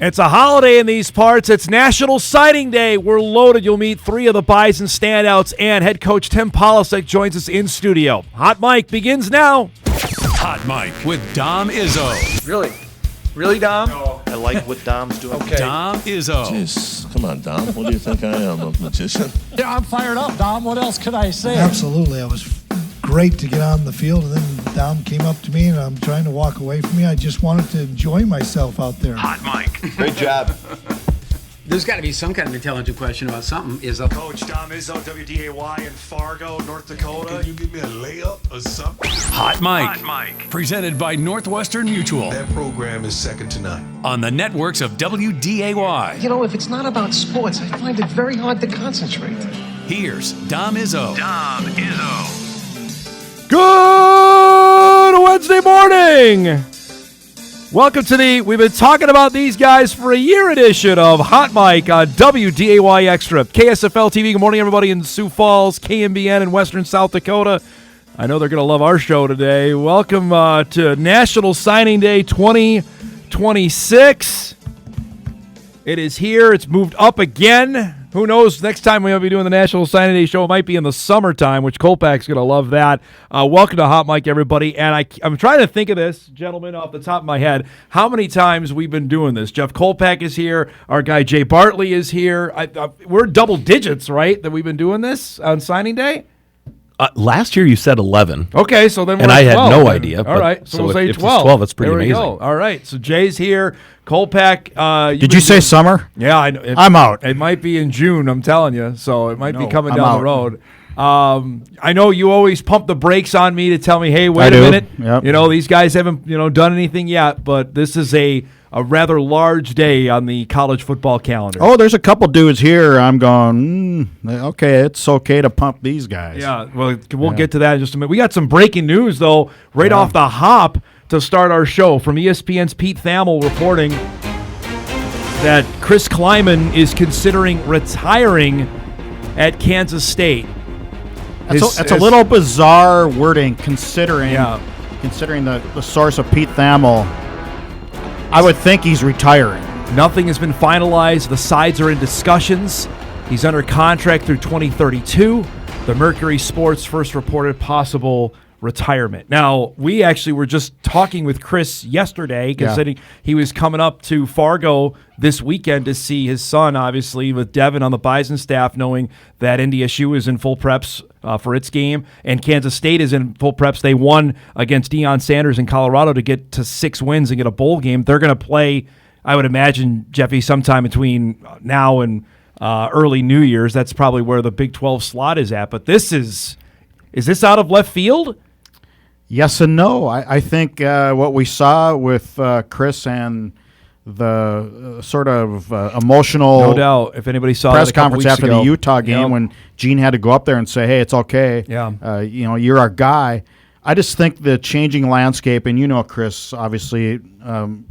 It's a holiday in these parts. It's National Signing Day. We're loaded. You'll meet three of the Bison standouts, and head coach Tim Polasek joins us in studio. Hot Mic begins now. Hot Mic with Dom Izzo. Really? Really, Dom? No. I like what Dom's doing. Okay. Dom Izzo. Jeez, come on, Dom. What do you think I am, a magician? Yeah, I'm fired up, Dom. What else could I say? Absolutely. It was great to get on the field, and then Dom came up to me, and I'm trying to walk away from me. I just wanted to enjoy myself out there. Hot Mic. Great job. There's got to be some kind of intelligent question about something. Coach Dom Izzo, WDAY in Fargo, North Dakota. Can you give me a layup or something? Hot Mic. Presented by Northwestern Mutual. That program is second to none. On the networks of WDAY. You know, if it's not about sports, I find it very hard to concentrate. Here's Dom Izzo. Good Wednesday morning. Welcome to we've been talking about these guys for a year edition of Hot Mic on WDAY Extra. KSFL TV, good morning, everybody in Sioux Falls, KMBN in Western South Dakota. I know they're going to love our show today. Welcome to National Signing Day 2026. It is here. It's moved up again. Who knows? Next time we'll be doing the National Signing Day show, it might be in the summertime, which Kolpak's going to love that. Welcome to Hot Mic, everybody. And I'm trying to think of this, gentlemen, off the top of my head, how many times we've been doing this. Jeff Kolpak is here. Our guy Jay Bartley is here. We're double digits, right, that we've been doing this on signing day? Last year you said 11. Okay, so then we're and I had 12, no then. idea. All right, so we'll say if 12. It's 12, it's pretty there we amazing. Go. All right, so Jay's here. Kolpak. Did you say summer? Yeah, I know. I'm out. It might be in June, I'm telling you, so it might be coming I'm down out. the road. I know you always pump the brakes on me to tell me, hey, wait I a do. minute. Yep. You know, these guys haven't done anything yet, but this is a rather large day on the college football calendar. Oh, there's a couple dudes here. I'm going, okay, it's okay to pump these guys. Yeah, well, we'll get to that in just a minute. We got some breaking news, though, right off the hop to start our show. From ESPN's Pete Thamel reporting that Chris Kleiman is considering retiring at Kansas State. That's a little bizarre wording considering the source of Pete Thamel. I would think he's retiring. Nothing has been finalized. The sides are in discussions. He's under contract through 2032. The Mercury Sports first reported possible retirement. Now, we actually were just talking with Chris yesterday because he was coming up to Fargo this weekend to see his son, obviously, with Devin on the Bison staff, knowing that NDSU is in full preps for its game, and Kansas State is in full preps. They won against Deion Sanders in Colorado to get to 6 wins and get a bowl game. They're going to play, I would imagine, Jeffy, sometime between now and early New Year's. That's probably where the Big 12 slot is at. But this is this out of left field? Yes and no. I think what we saw with Chris and the sort of emotional no doubt. If anybody saw press that a couple conference weeks after ago. the Utah game when Gene had to go up there and say, hey, it's okay. Yeah. You're our guy. I just think the changing landscape, and Chris, obviously,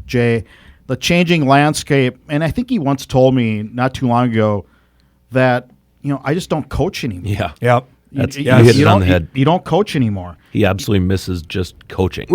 Jay, the changing landscape, and I think he once told me not too long ago that, I just don't coach anymore. Yeah. Yep. You hit it on the head. You don't coach anymore. He absolutely misses just coaching.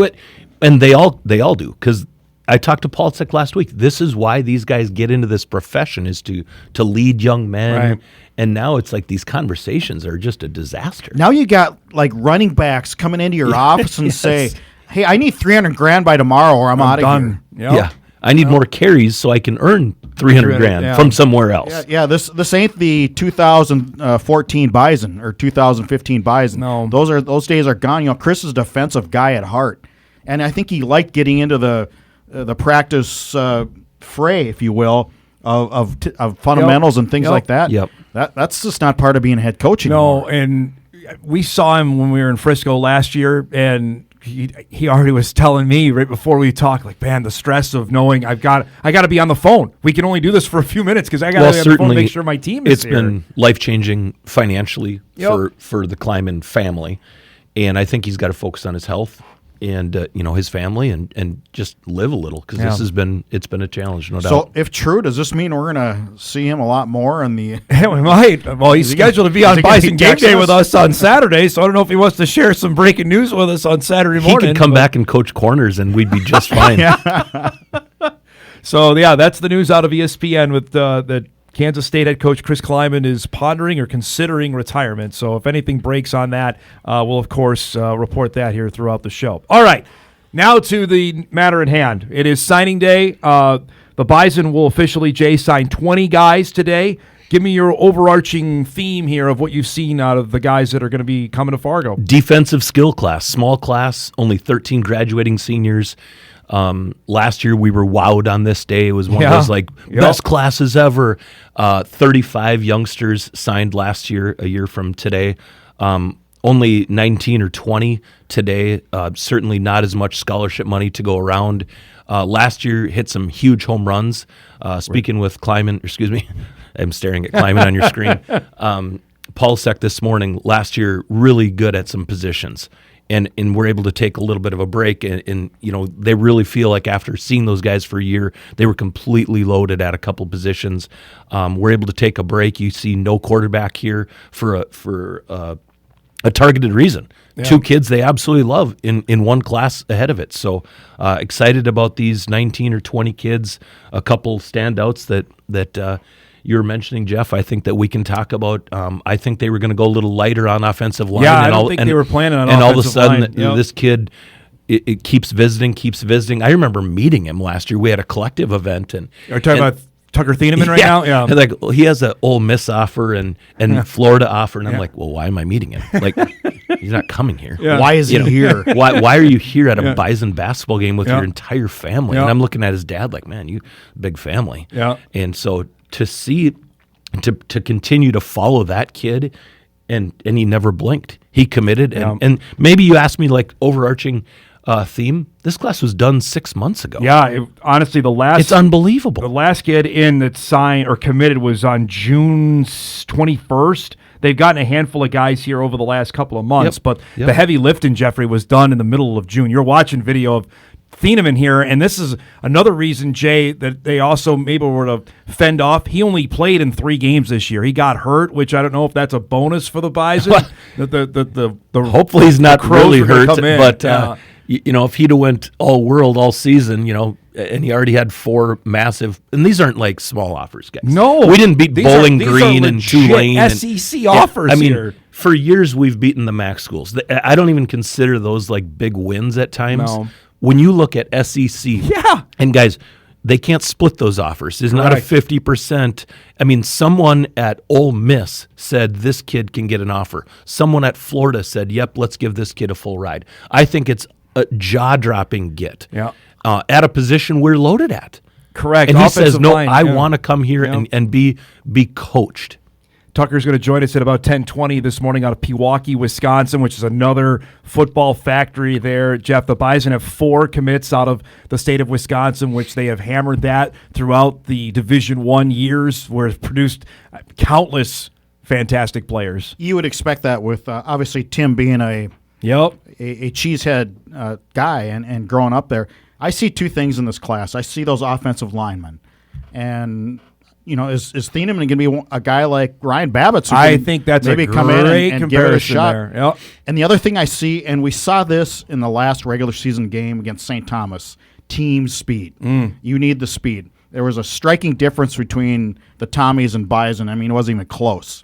And they all do, because I talked to Polasek last week. This is why these guys get into this profession, is to lead young men. Right. And now it's like these conversations are just a disaster. Now you got like running backs coming into your office and say, hey, I need $300,000 by tomorrow or I'm out of here. Yep. Yeah. I need more carries so I can earn $300,000 from somewhere else. Yeah, this ain't the 2014 Bison or 2015 Bison. No. Those days are gone. Chris is a defensive guy at heart. And I think he liked getting into the practice fray, if you will, of fundamentals and things like that. Yep. That's just not part of being a head coach anymore. No, and we saw him when we were in Frisco last year, and he already was telling me right before we talked, like, man, the stress of knowing I got to be on the phone. We can only do this for a few minutes because I got to be on the phone to make sure my team is here. It's been life-changing financially for the Kleiman family, and I think he's got to focus on his health and his family and just live a little, because it's been a challenge, no doubt. So if true, does this mean we're going to see him a lot more in the? Yeah, we might. Well, he's scheduled to be on Bison Game Day with us on Saturday, so I don't know if he wants to share some breaking news with us on Saturday morning. He could come back and coach corners, and we'd be just fine. So, yeah, that's the news out of ESPN with the Kansas State head coach Chris Kleiman is pondering or considering retirement. So if anything breaks on that, we'll, of course, report that here throughout the show. All right, now to the matter at hand. It is signing day. The Bison will officially, Jay, sign 20 guys today. Give me your overarching theme here of what you've seen out of the guys that are going to be coming to Fargo. Defensive skill class, small class, only 13 graduating seniors. Last year we were wowed on this day. It was one of those best classes ever. 35 youngsters signed last year, a year from today. Only 19 or 20 today. Certainly not as much scholarship money to go around. Last year hit some huge home runs. Speaking with Kleiman, excuse me, I'm staring at Kleiman on your screen. Polasek this morning, last year, really good at some positions. And we're able to take a little bit of a break, and they really feel like after seeing those guys for a year, they were completely loaded at a couple positions. We're able to take a break. You see no quarterback here for a targeted reason. Yeah. 2 kids they absolutely love in one class ahead of it. So excited about these 19 or 20 kids. A couple standouts that you were mentioning, Jeff. I think that we can talk about. I think they were going to go a little lighter on offensive line. Yeah, I don't think they were planning on offensive line. And all of a sudden, this kid it keeps visiting. I remember meeting him last year. We had a collective event. And you're talking about Tucker Thieneman right now? Yeah. And well, he has an Ole Miss offer and Florida offer. And I'm like, well, why am I meeting him? Like, he's not coming here. Yeah. Why is he here? Why are you here at a Bison basketball game with your entire family? And I'm looking at his dad like, man, you big family. Yeah. And so to see, to continue to follow that kid, and he never blinked. He committed. And maybe you asked me like overarching theme. This class was done 6 months ago. Yeah, honestly, it's unbelievable. The last kid in that signed or committed was on June 21st. They've gotten a handful of guys here over the last couple of months, but the heavy lifting, Jeffrey, was done in the middle of June. You're watching video of Thieneman here, and this is another reason, Jay, that they also maybe were to fend off. He only played in 3 games this year. He got hurt, which I don't know if that's a bonus for the Bison. Hopefully he's not really hurt, but if he'd have went all world all season, and he already had 4 massive, and these aren't like small offers, guys. No, we didn't beat Bowling Green and Tulane. SEC offers. I mean, here. For years we've beaten the MAC schools. I don't even consider those like big wins at times. No. When you look at SEC, and guys, they can't split those offers. There's not a 50%. I mean, someone at Ole Miss said this kid can get an offer. Someone at Florida said, yep, let's give this kid a full ride. I think it's a jaw-dropping get at a position we're loaded at. Correct. And he says, no, I want to come here and be coached. Tucker's going to join us at about 10:20 this morning out of Pewaukee, Wisconsin, which is another football factory there. Jeff, the Bison have 4 commits out of the state of Wisconsin, which they have hammered that throughout the Division I years, where it's produced countless fantastic players. You would expect that with, obviously, Tim being a cheesehead guy and growing up there. I see 2 things in this class. I see those offensive linemen. And is Thieneman going to be a guy like Ryan Babbitts? I think that's maybe a come in and give it a shot. There. Yep. And the other thing I see, and we saw this in the last regular season game against St. Thomas, team speed. You need the speed. There was a striking difference between the Tommies and Bison. I mean, it wasn't even close.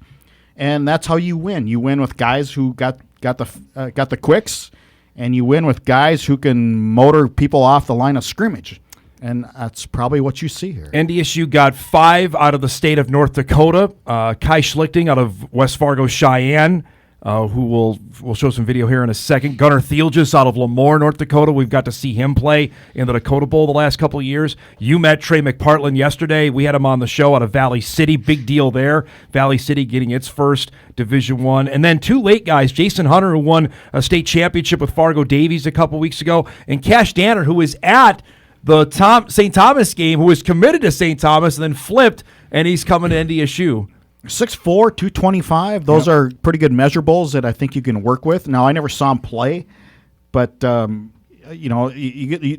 And that's how you win. You win with guys who got the quicks, and you win with guys who can motor people off the line of scrimmage. And that's probably what you see here. NDSU got 5 out of the state of North Dakota. Kai Schlichting out of West Fargo, Cheyenne, who we'll show some video here in a second. Gunnar Thielges out of Lemoore, North Dakota. We've got to see him play in the Dakota Bowl the last couple of years. You met Trey McPartland yesterday. We had him on the show out of Valley City. Big deal there. Valley City getting its first Division I. And then 2 late guys, Jason Hunter, who won a state championship with Fargo Davies a couple weeks ago, and Cash Danner, who was at the St. Thomas game, who was committed to St. Thomas and then flipped, and he's coming to NDSU. 6'4", 225. Those are pretty good measurables that I think you can work with. Now, I never saw him play, but you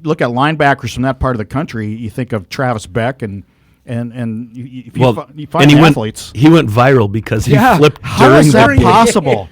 look at linebackers from that part of the country. You think of Travis Beck and And you and find he athletes. He went viral because he flipped How during is that the game. possible?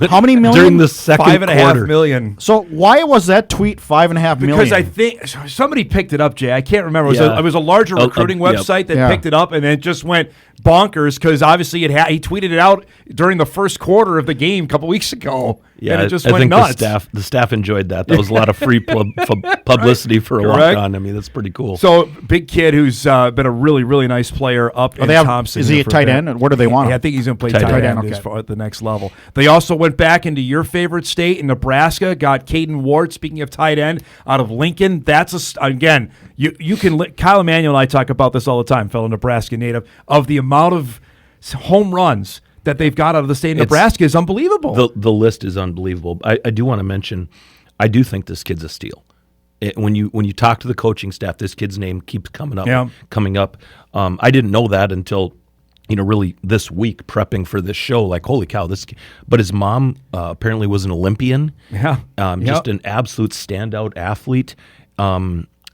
How many million? During the second $5.5 quarter. million. So why was that tweet $5.5 million? Because I think somebody picked it up, Jay. I can't remember. It was a larger recruiting website that picked it up, and it just went bonkers because obviously he tweeted it out during the first quarter of the game a couple weeks ago. Yeah, and it just I went think nuts. the staff enjoyed that. That was a lot of free publicity for a walk-on. I mean, that's pretty cool. So, big kid who's been a really, really nice player up in Thompson. Is he a tight end? Where do they want him? I think he's going to play tight end as far at the next level. They also went back into your favorite state in Nebraska, got Caden Ward, speaking of tight end, out of Lincoln. That's, again, you can – Kyle Emanuel and I talk about this all the time, fellow Nebraska native, of the amount of home runs – that they've got out of the state of Nebraska is unbelievable. The list is unbelievable. I do want to mention, I do think this kid's a steal. When you talk to the coaching staff, this kid's name keeps coming up. I didn't know that until really this week prepping for this show. Like, holy cow, but his mom apparently was an Olympian. Yeah, just an absolute standout athlete.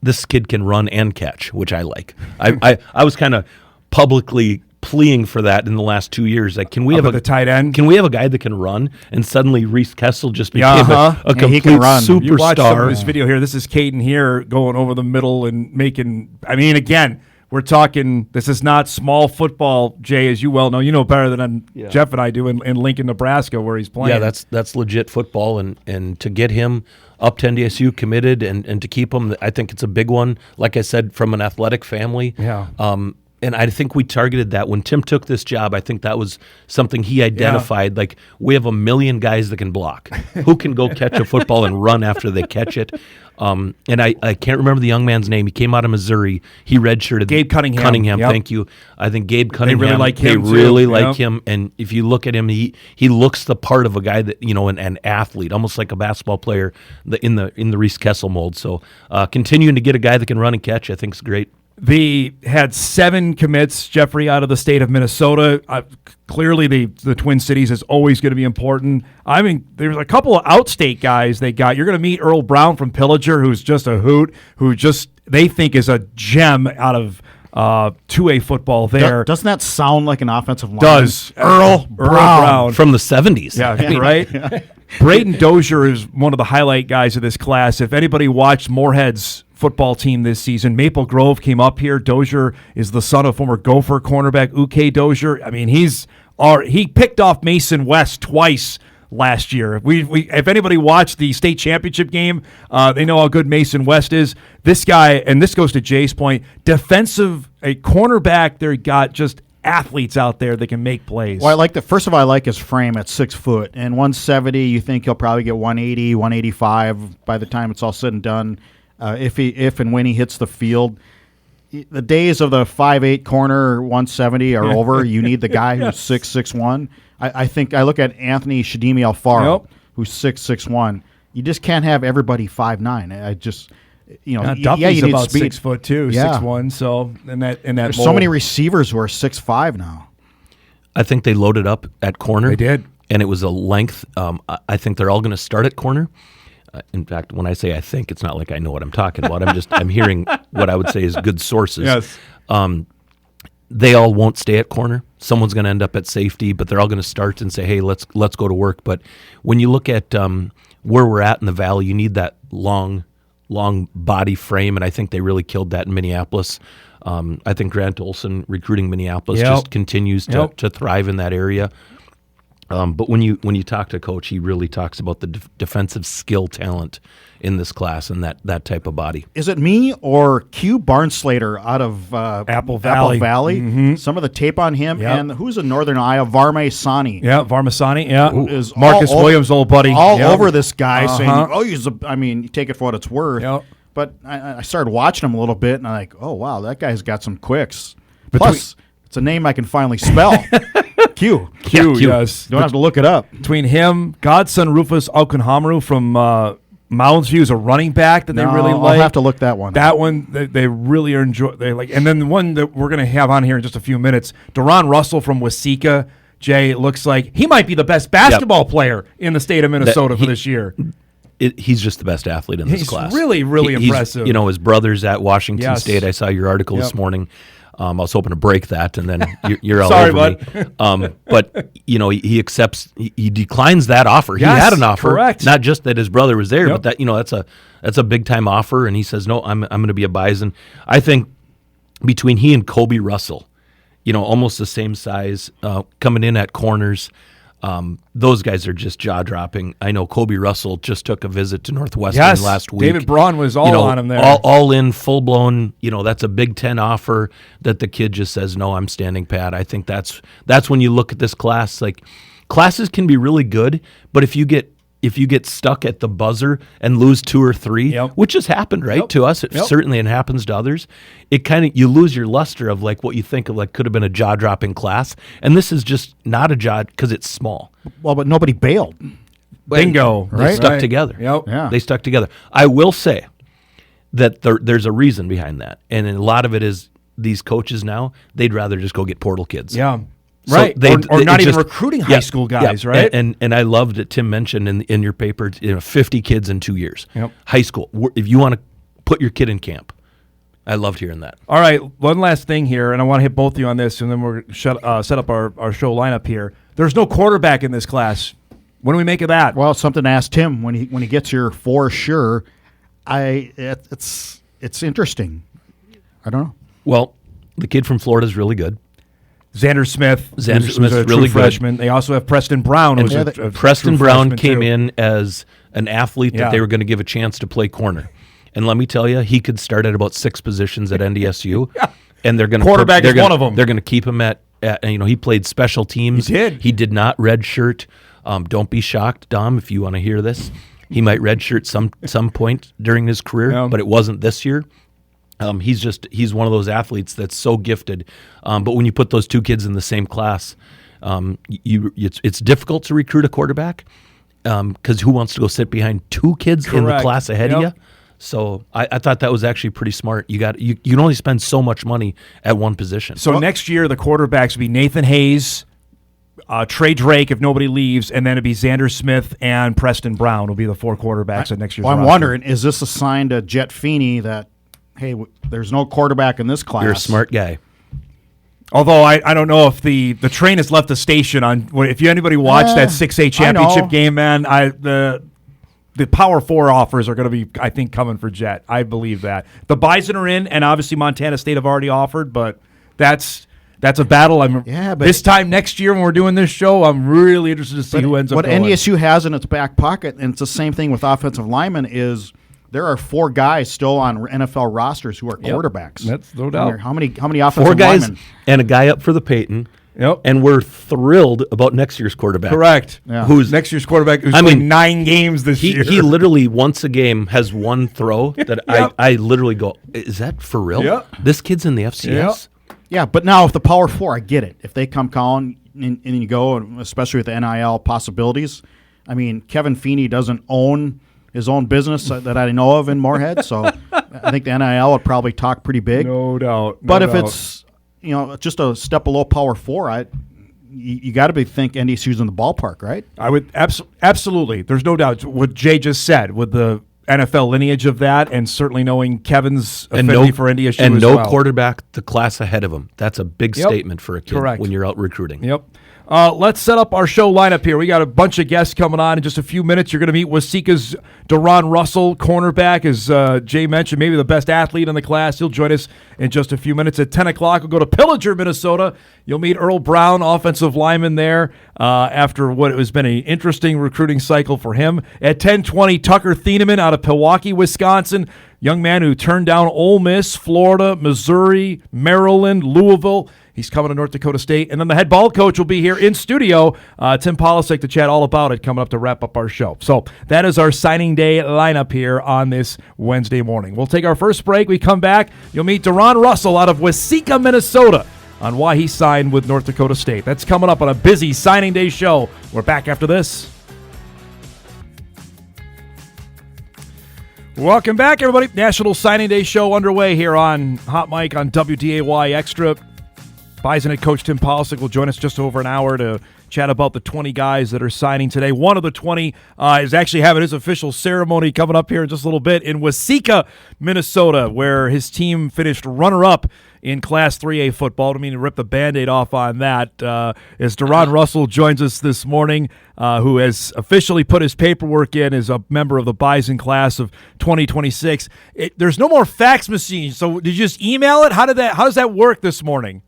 This kid can run and catch, which I like. I was kind of publicly pleading for that in the last 2 years. Like, can we have the tight end? Can we have a guy that can run? And suddenly Reese Kessel just became a complete he can run. superstar. You watch some of this video here. This is Caden here going over the middle and making. I mean, again, we're talking. This is not small football, Jay, as you well know. You know better than Jeff and I do in Lincoln, Nebraska, where he's playing. Yeah, that's legit football, and to get him up to NDSU committed and to keep him, I think it's a big one. Like I said, from an athletic family. Yeah. And I think we targeted that when Tim took this job. I think that was something he identified. Like, we have 1 million guys that can block, who can go catch a football and run after they catch it. And I can't remember the young man's name. He came out of Missouri. He redshirted. Gabe Cunningham. Thank you. I think Gabe Cunningham. They really like him. They really like him. And if you look at him, he looks the part of a guy that an athlete, almost like a basketball player in the Reese Kessel mold. So continuing to get a guy that can run and catch, I think is great. They had 7 commits, Jeffrey, out of the state of Minnesota. Clearly, the Twin Cities is always going to be important. I mean, there's a couple of outstate guys they got. You're going to meet Earl Brown from Pillager, who's just a hoot, who they think is a gem out of 2A football there. Doesn't that sound like an offensive line? Does. Earl Brown. From the 70s. Yeah, right? Braden Dozier is one of the highlight guys of this class. If anybody watched Moorhead's football team this season, Maple Grove came up here. Dozier is the son of former Gopher cornerback Uke Dozier. I mean, he picked off Mason West twice last year. If anybody watched the state championship game, they know how good Mason West is. This guy, and this goes to Jay's point, a cornerback. They got just athletes out there that can make plays. Well, first of all, I like his frame at 6 foot and 170. You think he'll probably get 180, 185 by the time it's all said and done. If and when he hits the field. The days of the 5'8" corner 170 are over. You need the guy who's 6'1". I think I look at Anthony Shadimi Alfaro, who's 6'1". You just can't have everybody 5'9". I just you Duffy's need about speed. 6 foot too, 6'1". So in that there's so many receivers who are 6'5" now. I think they loaded up at corner. They did, and it was a length. I think they're all going to start at corner. In fact, when I say I think, it's not like I know what I'm talking about. I'm hearing what I would say is good sources. Yes. They all won't stay at corner. Someone's going to end up at safety, but they're all going to start and say, "Hey, let's go to work." But when you look at where we're at in the valley, you need that long body frame, and I think they really killed that in Minneapolis. I think Grant Olson recruiting Minneapolis just continues to thrive in that area. But when you talk to Coach, he really talks about the defensive skill talent in this class and that type of body. Is it me or Q Barnslater out of Apple Valley? Mm-hmm. Some of the tape on him, and who's in Northern Iowa? Varmasani. Yeah, Varmasani. Yeah, is Marcus Williams' old buddy. All over this guy saying, you take it for what it's worth. Yep. But I started watching him a little bit, and I'm like, oh, wow, that guy's got some quicks. Plus, it's a name I can finally spell. Q. Yes. Don't have to look it up. Between him, godson Rufus Okunhamaru from Mounds View is a running back that they really like. I'll have to look that one. That one they really enjoy. They like, and then the one that we're going to have on here in just a few minutes, Deron Russell from Waseca. Jay, it looks like he might be the best basketball player in the state of Minnesota for this year. He's just the best athlete in this class. He's really, really impressive. His brother's at Washington State. I saw your article this morning. I was hoping to break that, and then you're all Sorry, over bud. me. But he accepts, he declines that offer. Yes, he had an offer, correct. not just that his brother was there, Yep. but that that's a big time offer, and he says, no, I'm going to be a Bison. I think between he and Kobe Russell, almost the same size, coming in at corners. Those guys are just jaw-dropping. I know Kobe Russell just took a visit to Northwestern last week. David Braun was all on him there. All in, full-blown, that's a Big Ten offer that the kid just says, no, I'm standing pat. I think that's when you look at this class. Like, classes can be really good, but if you get stuck at the buzzer and lose 2 or 3, which has happened, right, to us, certainly it happens to others, you lose your luster of like what you think of like could have been a jaw-dropping class, and this is just not a jaw because it's small. Well, but nobody bailed. Bingo. They stuck together. Yep. Yeah. They stuck together. I will say that there's a reason behind that, and a lot of it is these coaches now, they'd rather just go get portal kids. Yeah. So Right. Or not even just recruiting high school guys, right? And I loved that Tim mentioned in your paper, 50 kids in 2 years. Yep. High school. If you want to put your kid in camp, I loved hearing that. All right, one last thing here, and I want to hit both of you on this, and then we're set up our show lineup here. There's no quarterback in this class. What do we make of that? Well, something to ask Tim when he gets here for sure. It's interesting. I don't know. Well, the kid from Florida is really good. Xander Smith, who's Smith's a true really good. freshman. They also have Preston Brown, who's a Preston true Brown freshman, came too. in as an athlete that they were going to give a chance to play corner. And let me tell you, he could start at about 6 positions at NDSU. And they're going to Quarterback is one of them. They're going to keep him at he played special teams. He did. He did not redshirt. Don't be shocked, Dom, if you want to hear this. He might redshirt some point during his career, but it wasn't this year. He's one of those athletes that's so gifted. But when you put those 2 kids in the same class, it's difficult to recruit a quarterback because who wants to go sit behind 2 kids in the class ahead of you? So I thought that was actually pretty smart. You can only spend so much money at one position. So next year the quarterbacks will be Nathan Hayes, Trey Drake if nobody leaves, and then it'll be Xander Smith and Preston Brown will be the 4 quarterbacks at next year's I'm roster. wondering, is this a sign to Jet Feeney that, hey, there's no quarterback in this class? You're a smart guy. Although I don't know if the train has left the station on. If anybody watched that 6A championship game, man, the Power 4 offers are going to be, I think, coming for Jet. I believe that the Bison are in, and obviously Montana State have already offered, but that's a battle. But this time next year when we're doing this show, I'm really interested to see who ends up. What going. NDSU has in its back pocket, and it's the same thing with offensive linemen, is there are 4 guys still on NFL rosters who are quarterbacks. That's no doubt. How many offensive 4 guys linemen? and a guy up for the Peyton. Yep. And we're thrilled about next year's quarterback. Correct. Yeah. Who's next year's quarterback? Who's played 9 games this year? He literally once a game has one throw that I literally go, is that for real? Yep. This kid's in the FCS. Yeah, but now if the Power 4, I get it. If they come calling and you go, especially with the NIL possibilities, I mean, Kevin Feeney doesn't own his own business that I know of in Moorhead, so I think the NIL would probably talk pretty big. No doubt. But if it's just a step below Power 4, you got to think NDSU's in the ballpark, right? I would absolutely. There's no doubt what Jay just said with the NFL lineage of that, and certainly knowing Kevin's affinity for NDSU and as no well. quarterback the class ahead of him. That's a big statement for a kid when you're out recruiting. Yep. Let's set up our show lineup here. We got a bunch of guests coming on in just a few minutes. You're going to meet Waseca's Deron Russell, cornerback, as Jay mentioned, maybe the best athlete in the class. He'll join us in just a few minutes. At 10 o'clock, we'll go to Pillager, Minnesota. You'll meet Earl Brown, offensive lineman there, after what has been an interesting recruiting cycle for him. At 10:20, Tucker Thieneman out of Pewaukee, Wisconsin. Young man who turned down Ole Miss, Florida, Missouri, Maryland, Louisville. He's coming to North Dakota State. And then the head ball coach will be here in studio, Tim Polasek, to chat all about it coming up to wrap up our show. So that is our signing day lineup here on this Wednesday morning. We'll take our first break. We come back. You'll meet Deron Russell out of Waseca, Minnesota, on why he signed with North Dakota State. That's coming up on a busy signing day show. We're back after this. Welcome back, everybody. National Signing Day show underway here on Hot Mic on WDAY Extra. Bison head coach Tim Polasek will join us just over an hour to chat about the 20 guys that are signing today. One of the 20 is actually having his official ceremony coming up here in just a little bit in Waseca, Minnesota, where his team finished runner-up in Class 3A football. I don't mean to rip the Band-Aid off on that. As Deron Russell joins us this morning, who has officially put his paperwork in as a member of the Bison class of 2026. There's no more fax machine, so did you just email it? How does that work this morning?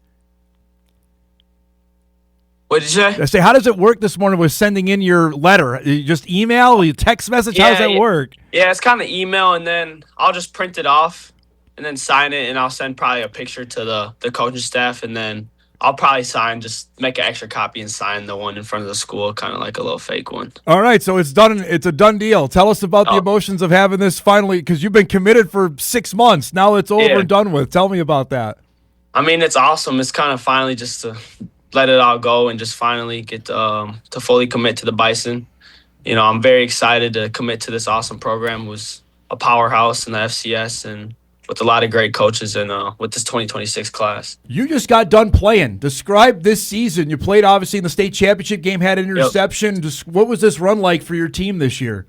What did you say? I say, how does it work this morning with sending in your letter? You just email, you text message? How does that work? Yeah, it's kind of email, and then I'll just print it off and then sign it, and I'll send probably a picture to the coaching staff, and then I'll probably just make an extra copy and sign the one in front of the school, kind of like a little fake one. All right, so it's done. It's a done deal. Tell us about the emotions of having this finally, because you've been committed for 6 months. Now it's over and done with. Tell me about that. I mean, it's awesome. It's kind of finally just to let it all go and just finally get to fully commit to the Bison. You know, I'm very excited to commit to this awesome program. It was a powerhouse in the FCS and with a lot of great coaches and with this 2026 class. You just got done playing. Describe this season. You played, obviously, in the state championship game, had an interception. Yep. Just what was this run like for your team this year?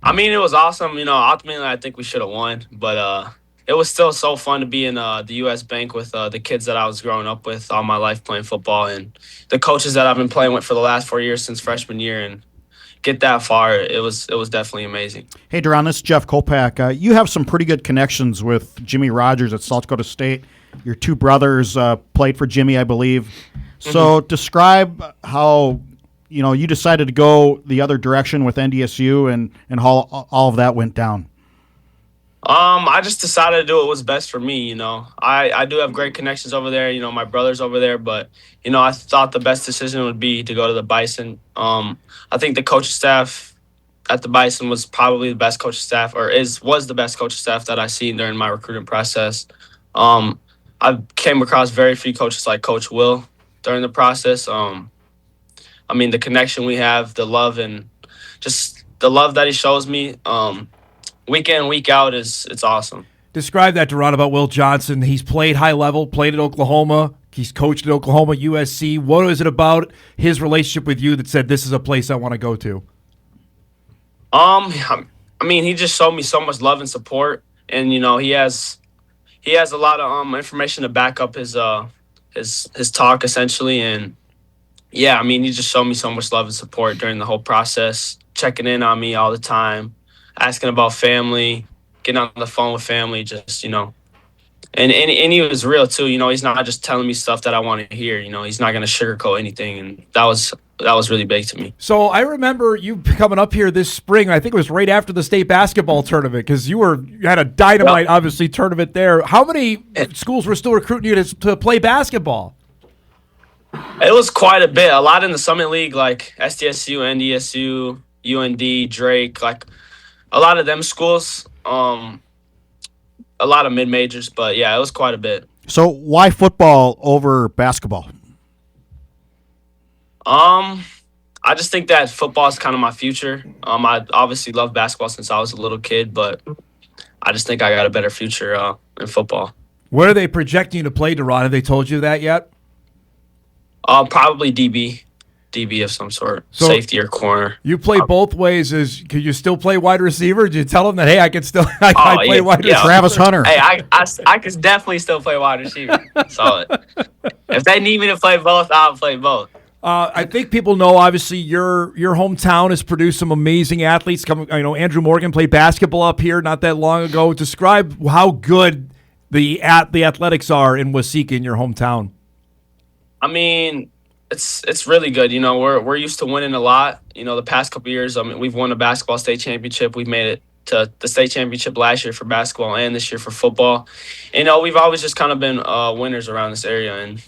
I mean, it was awesome. You know, ultimately, I think we should have won, but it was still so fun to be in the U.S. Bank with the kids that I was growing up with all my life playing football and the coaches that I've been playing with for the last 4 years since freshman year and get that far. It was definitely amazing. Hey, Deron, this is Jeff Kolpak. You have some pretty good connections with Jimmy Rogers at South Dakota State. Your two brothers played for Jimmy, I believe. So describe how you decided to go the other direction with NDSU and how all of that went down. I just decided to do what was best for me, you know. I do have great connections over there, you know, my brother's over there, but, you know, I thought the best decision would be to go to the Bison. I think the coaching staff at the Bison was probably the best coaching staff, or was the best coaching staff that I seen during my recruiting process. I came across very few coaches like Coach Will during the process. I mean, the connection we have, the love, and just the love that he shows me, week in, week out, it's awesome. Describe that, Deron, about Will Johnson. He's played high level, played at Oklahoma. He's coached at Oklahoma, USC. What is it about his relationship with you that said this is a place I want to go to? I mean, he just showed me so much love and support, and you know, he has a lot of information to back up his talk essentially, and yeah, I mean, he just showed me so much love and support during the whole process, checking in on me all the time, asking about family, getting on the phone with family, just, you know. And he was real, too. You know, he's not just telling me stuff that I want to hear. You know, he's not going to sugarcoat anything. And that was really big to me. So I remember you coming up here this spring. I think it was right after the state basketball tournament because you had a dynamite, obviously, tournament there. How many schools were still recruiting you to play basketball? It was quite a bit. A lot in the Summit League, like SDSU, NDSU, UND, Drake, like – a lot of them schools, a lot of mid-majors, but yeah, it was quite a bit. So why football over basketball? I just think that football is kind of my future. I obviously love basketball since I was a little kid, but I just think I got a better future in football. Where are they projecting you to play, Deron? Have they told you that yet? Probably DB of some sort, so safety or corner. You play both ways. Could you still play wide receiver? Did you tell them that, hey, I can still play wide receiver? Travis Hunter. Hey, I could definitely still play wide receiver. Solid. If they need me to play both, I'll play both. I think people know, obviously, your hometown has produced some amazing athletes. Andrew Morgan played basketball up here not that long ago. Describe how good the athletics are in Waseca, in your hometown. I mean, it's really good. You know, we're used to winning a lot. You know, the past couple of years, I mean, we've won a basketball state championship. We've made it to the state championship last year for basketball and this year for football. You know, we've always just kind of been winners around this area. And,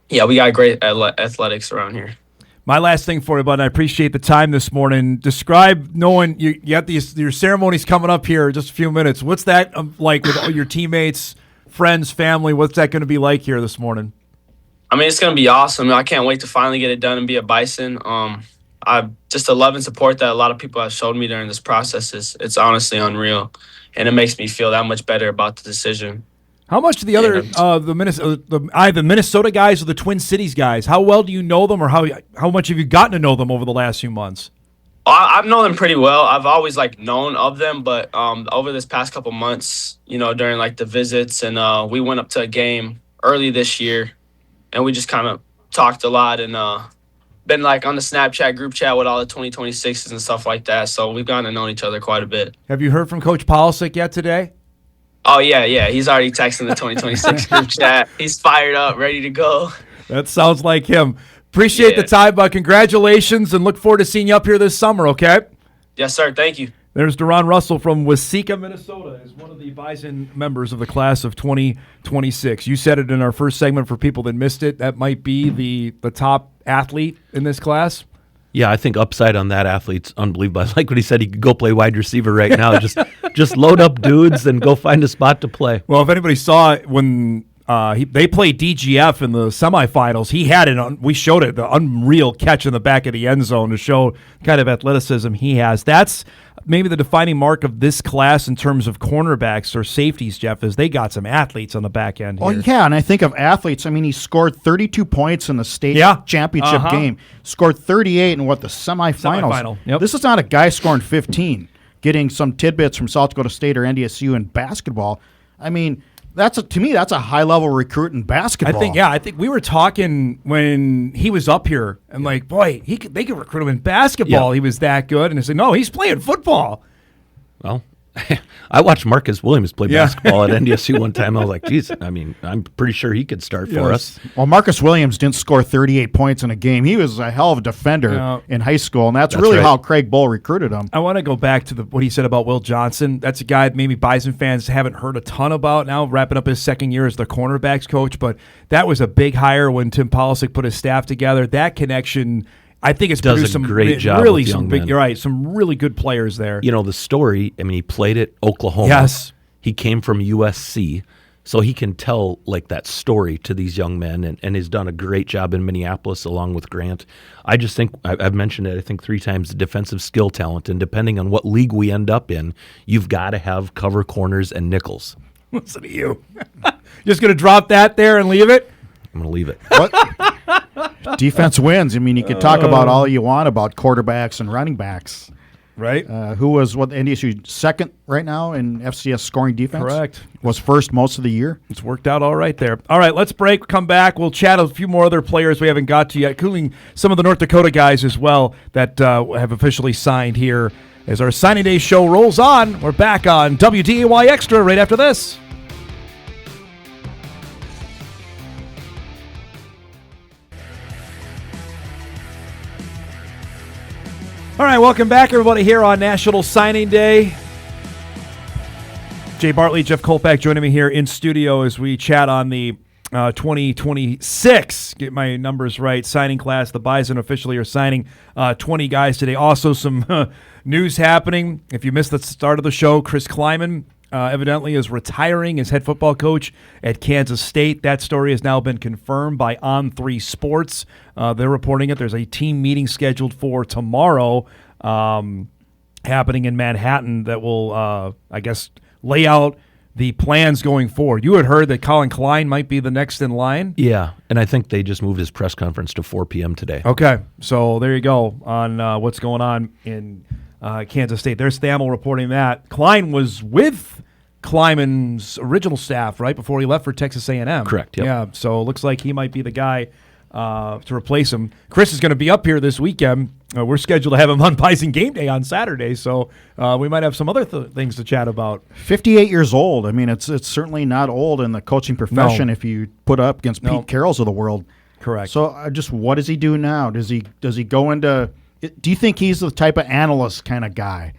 yeah, we got great athletics around here. My last thing for you, bud, I appreciate the time this morning. Describe knowing you got your ceremonies coming up here in just a few minutes. What's that like with all your teammates, friends, family? What's that going to be like here this morning? I mean, it's going to be awesome. I can't wait to finally get it done and be a Bison. Just the love and support that a lot of people have showed me during this process it's honestly unreal, and it makes me feel that much better about the decision. How much do the other the Minnesota guys or the Twin Cities guys? How well do you know them, or how much have you gotten to know them over the last few months? I've known them pretty well. I've always known of them, but over this past couple months, during the visits, and we went up to a game early this year, and we just kind of talked a lot and been on the Snapchat group chat with all the 2026s and stuff like that. So we've gotten to know each other quite a bit. Have you heard from Coach Polasek yet today? Oh yeah. He's already texting the 2026 group chat. He's fired up, ready to go. That sounds like him. Appreciate the time, but congratulations, and look forward to seeing you up here this summer, okay? Yes, sir. Thank you. There's Deron Russell from Waseca, Minnesota, is one of the Bison members of the class of 2026. You said it in our first segment for people that missed it. That might be the top athlete in this class. Yeah, I think upside on that athlete's unbelievable. I like what he said. He could go play wide receiver right now. Just load up dudes and go find a spot to play. Well, if anybody saw it when they played DGF in the semifinals, he had we showed it, the unreal catch in the back of the end zone to show kind of athleticism he has. That's maybe the defining mark of this class in terms of cornerbacks or safeties, Jeff, is they got some athletes on the back end here. Oh, yeah, and I think of athletes. I mean, he scored 32 points in the state championship game, scored 38 in the semifinals. Yep. This is not a guy scoring 15, getting some tidbits from South Dakota State or NDSU in basketball. I mean, to me, that's a high-level recruit in basketball. I think we were talking when he was up here, and they could recruit him in basketball. Yeah. He was that good, and I said, no, he's playing football. Well, I watched Marcus Williams play basketball at NDSU one time. I was like, geez, I mean, I'm pretty sure he could start for us. Well, Marcus Williams didn't score 38 points in a game. He was a hell of a defender in high school, and that's really right. how Craig Bull recruited him. I want to go back to what he said about Will Johnson. That's a guy that maybe Bison fans haven't heard a ton about now, wrapping up his second year as the cornerbacks coach, but that was a big hire when Tim Polasek put his staff together. That connection, I think it's produced some great job really with young men. You're right, some really good players there. You know, the story, I mean, he played at Oklahoma. Yes. He came from USC, so he can tell that story to these young men and has done a great job in Minneapolis along with Grant. I just think, I've mentioned it, I think 3 times, the defensive skill talent, and depending on what league we end up in, you've got to have cover corners and nickels. Listen to you. Just going to drop that there and leave it? I'm going to leave it. What? Defense wins. I mean, you can talk about all you want about quarterbacks and running backs. Right. Who was NDSU second right now in FCS scoring defense? Correct. Was first most of the year. It's worked out all right there. All right, let's break, come back. We'll chat a few more other players we haven't got to yet, including some of the North Dakota guys as well that have officially signed here. As our signing day show rolls on, we're back on WDAY Extra right after this. All right, welcome back, everybody, here on National Signing Day. Jay Bartley, Jeff Kolpak joining me here in studio as we chat on the 2026, get my numbers right, signing class. The Bison officially are signing 20 guys today. Also some news happening. If you missed the start of the show, Chris Kleiman evidently is retiring as head football coach at Kansas State. That story has now been confirmed by On3 Sports. They're reporting it. There's a team meeting scheduled for tomorrow happening in Manhattan that will, I guess, lay out the plans going forward. You had heard that Colin Klein might be the next in line? Yeah, and I think they just moved his press conference to 4 p.m. today. Okay, so there you go on what's going on in Kansas State. There's Thamel reporting that. Klein was with Kleiman's original staff right before he left for Texas A&M. Correct, yep. Yeah, so it looks like he might be the guy to replace him. Chris is going to be up here this weekend. We're scheduled to have him on Bison Game Day on Saturday, so we might have some other things to chat about. 58 years old. I mean, it's certainly not old in the coaching profession if you put up against Pete Carrolls of the world. Correct. So what does he do now? Does he go into – do you think he's the type of analyst kind of guy?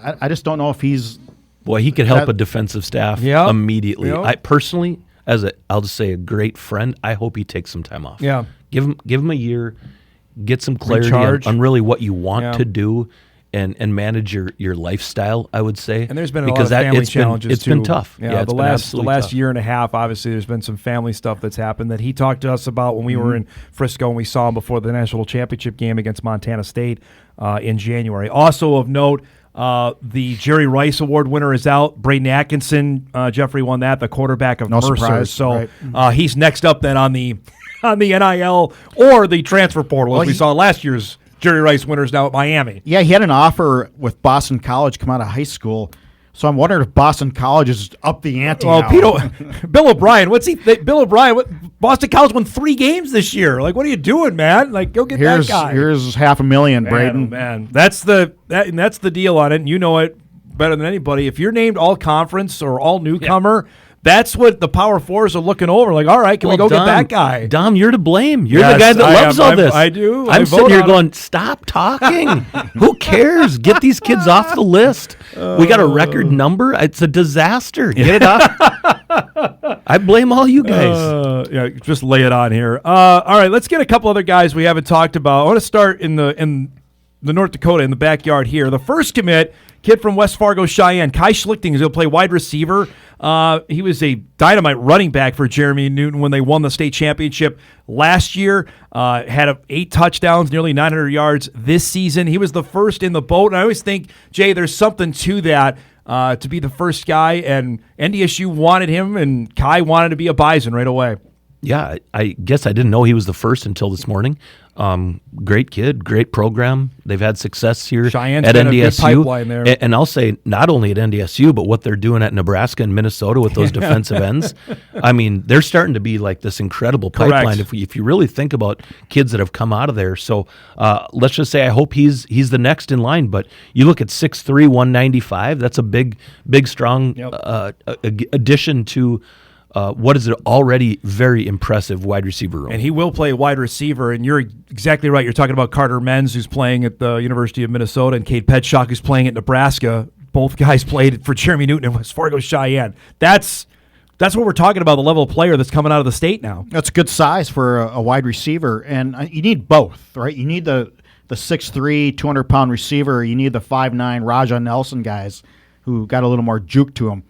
I just don't know if he's – Boy, he could help a defensive staff immediately. Yep. I personally, I'll just say a great friend, I hope he takes some time off. Yeah. Give him a year, get some clarity on really what you want to do and manage your lifestyle, I would say. And there's been a lot of family challenges It's been tough. Yeah, the last year and a half, obviously, there's been some family stuff that's happened that he talked to us about when we were in Frisco and we saw him before the national championship game against Montana State in January. Also of note, the Jerry Rice Award winner is out. Braden Atkinson, Jeffrey won that, the quarterback of Mercer. Surprise, so right. He's next up then on the NIL or the transfer portal, as we saw last year's Jerry Rice winners now at Miami. Yeah, he had an offer with Boston College come out of high school. So I'm wondering if Boston College is up the ante now. Bill O'Brien, Bill O'Brien, Boston College won 3 games this year. Like, what are you doing, man? Like, go get that guy. Here's $500,000, Braden. Man, that's the deal on it. And you know it better than anybody. If you're named all conference or all newcomer, that's what the Power Fours are looking over. Like, all right, can we go get that guy? Dom, you're to blame. You're the guy that loves all this. I do. I'm sitting here going, stop talking. Who cares? Get these kids off the list. We got a record number. It's a disaster. Get it off. I blame all you guys. Yeah, just lay it on here. All right, let's get a couple other guys we haven't talked about. I want to start in the North Dakota, in the backyard here. The first kid from West Fargo, Cheyenne, Kai Schlichting, is going to play wide receiver. He was a dynamite running back for Jeremy Newton when they won the state championship last year. Had 8 touchdowns, nearly 900 yards this season. He was the first in the boat. And I always think, Jay, there's something to that, to be the first guy. And NDSU wanted him, and Kai wanted to be a Bison right away. Yeah, I guess I didn't know he was the first until this morning. Great kid, great program. They've had success here Cheyenne's at been NDSU. a good pipeline there. And I'll say not only at NDSU, but what they're doing at Nebraska and Minnesota with those defensive ends. I mean, they're starting to be like this incredible pipeline. If you really think about kids that have come out of there. So let's just say I hope he's the next in line. But you look at 6'3", 195. That's a big, strong addition to what is an already very impressive wide receiver room. And he will play wide receiver, and you're exactly right. You're talking about Carter Menz, who's playing at the University of Minnesota, and Cade Pedshock, who's playing at Nebraska. Both guys played for Jeremy Newton and West Fargo Cheyenne. That's what we're talking about, the level of player that's coming out of the state now. That's good size for a wide receiver, and you need both, right? You need the 6'3", 200-pound receiver. You need the 5'9", Raja Nelson guys who got a little more juke to him.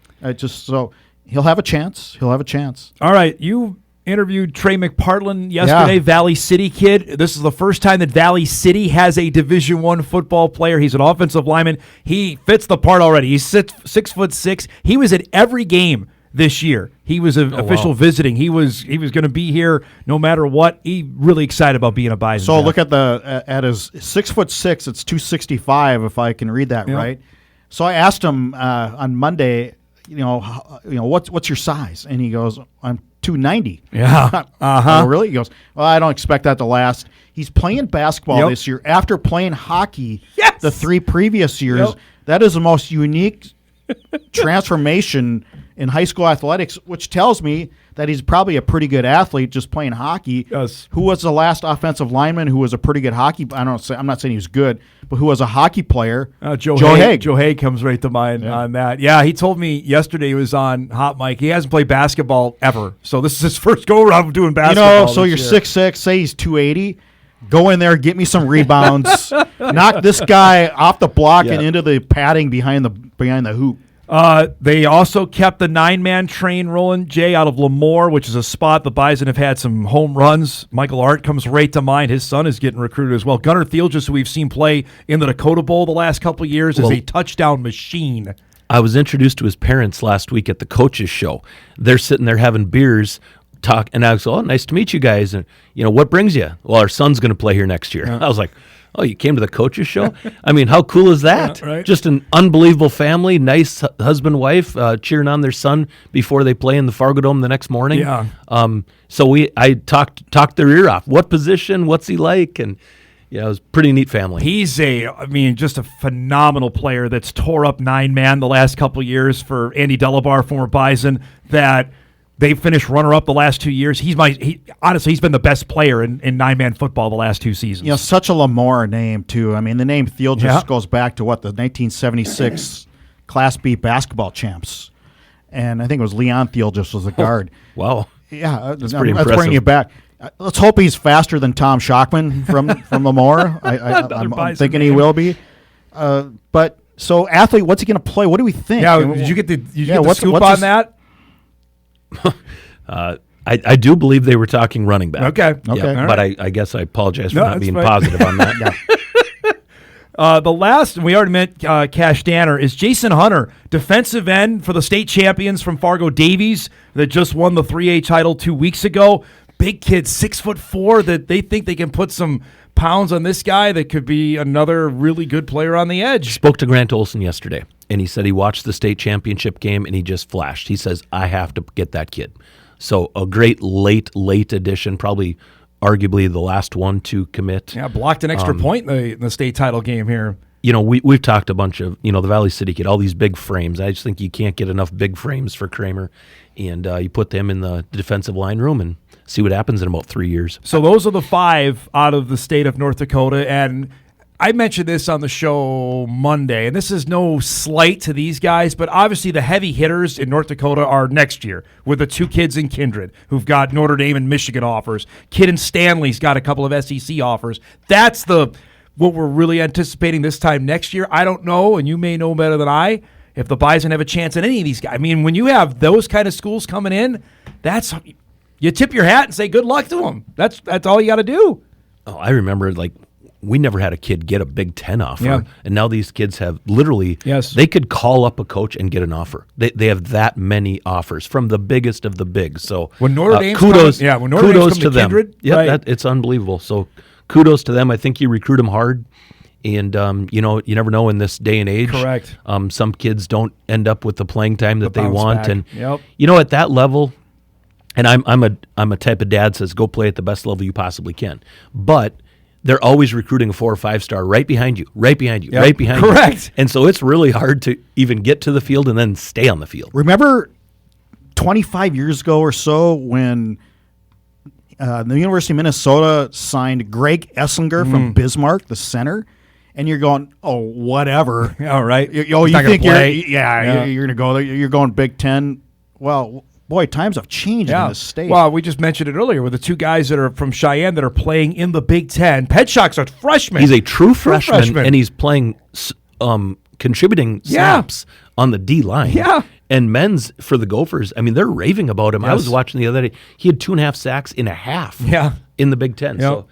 He'll have a chance. All right, you interviewed Trey McPartland yesterday, Valley City kid. This is the first time that Valley City has a Division I football player. He's an offensive lineman. He fits the part already. He's 6'6". He was at every game this year. He was an official visiting. He was going to be here no matter what. He really excited about being a Bison. So look at his 6'6". It's 265 if I can read that right. So I asked him on Monday, what's your size? And he goes, I'm 290. Yeah. Oh, really? He goes, well, I don't expect that to last. He's playing basketball this year after playing hockey the 3 previous years. Yep. That is the most unique transformation in high school athletics, which tells me that he's probably a pretty good athlete just playing hockey. Yes. Who was the last offensive lineman who was a pretty good hockey? I'm not saying he was good, but who was a hockey player? Joe Haig. Joe Haig comes right to mind on that. Yeah, he told me yesterday he was on Hot Mic. He hasn't played basketball ever, so this is his first go around doing basketball. So you're 6'6", say he's 280. Go in there, get me some rebounds, knock this guy off the block and into the padding behind the hoop. They also kept the 9-man train rolling, Jay, out of Lemoore, which is a spot the Bison have had some home runs. Michael Art comes right to mind. His son is getting recruited as well. Gunnar Thielges, who we've seen play in the Dakota Bowl the last couple of years, is a touchdown machine. I was introduced to his parents last week at the coaches show. They're sitting there having beers, and I was like, nice to meet you guys. And, what brings you? Well, our son's going to play here next year. I was like, oh, you came to the coaches show? I mean, how cool is that? Right. Just an unbelievable family, nice husband, wife, cheering on their son before they play in the Fargo Dome the next morning. Yeah. So I talked their ear off. What position? What's he like? And it was a pretty neat family. He's just a phenomenal player that's tore up 9-man the last couple of years for Andy Delabar, former Bison, that they finished runner-up the last 2 years. Honestly, he's been the best player in 9-man football the last 2 seasons. Such a Lemoore name, too. I mean, the name Thielges goes back to the 1976 Class B basketball champs. And I think it was Leon Thielges was the guard. Wow. Yeah, that's pretty impressive. Let's bring you back. Let's hope he's faster than Tom Shockman from Lemoore. I'm thinking he will be. But so, athlete, what's he going to play? What do we think? Yeah, did you get the scoop on that? I do believe they were talking running back. Okay. Yeah, but I guess I apologize for not being positive on that. The last, and we already met Cash Danner, is Jason Hunter, defensive end for the state champions from Fargo Davies that just won the 3A title 2 weeks ago. Big kid, 6'4", that they think they can put some pounds on this guy that could be another really good player on the edge. Spoke to Grant Olson yesterday, and he said he watched the state championship game, and he just flashed. He says, I have to get that kid. So a great late addition, probably arguably the last one to commit. Yeah, blocked an extra point in the state title game here. You know, we've talked a bunch of, the Valley City kid, all these big frames. I just think you can't get enough big frames for Kramer. And you put them in the defensive line room and see what happens in about 3 years. So those are the 5 out of the state of North Dakota. And I mentioned this on the show Monday, and this is no slight to these guys, but obviously the heavy hitters in North Dakota are next year with the 2 kids in Kindred who've got Notre Dame and Michigan offers. Kid in Stanley's got a couple of SEC offers. That's what we're really anticipating this time next year. I don't know, and you may know better than I, if the Bison have a chance at any of these guys. I mean, when you have those kind of schools coming in, you tip your hat and say good luck to them. That's all you got to do. Oh, I remember, we never had a kid get a Big Ten offer, yeah. And now these kids have literally, they could call up a coach and get an offer. They have that many offers from the biggest of the big. So when Notre Dame's kudos Dame's to them. Kindred, Yeah, right. it's unbelievable. So kudos to them. I think you recruit them hard, and you never know in this day and age. Correct. Some kids don't end up with the playing time that they want, back. and Yep. at that level. And I'm a type of dad says go play at the best level you possibly can, but they're always recruiting a 4 or 5 star right behind you, right behind you, yep. right behind you. Correct. And so it's really hard to even get to the field and then stay on the field. Remember 25 years ago or so when the University of Minnesota signed Greg Esslinger from Bismarck, the center, and you're going, oh, whatever. All right. You think you're going to go there. You're going Big Ten. Well, boy, times have changed in this state. Well, we just mentioned it earlier with the 2 guys that are from Cheyenne that are playing in the Big Ten. Petchak's a freshman. He's a true freshman, and he's playing, contributing snaps on the D line. Yeah. And men's for the Gophers, I mean, they're raving about him. Yes. I was watching the other day. He had 2.5 sacks in a half in the Big Ten. Yep. So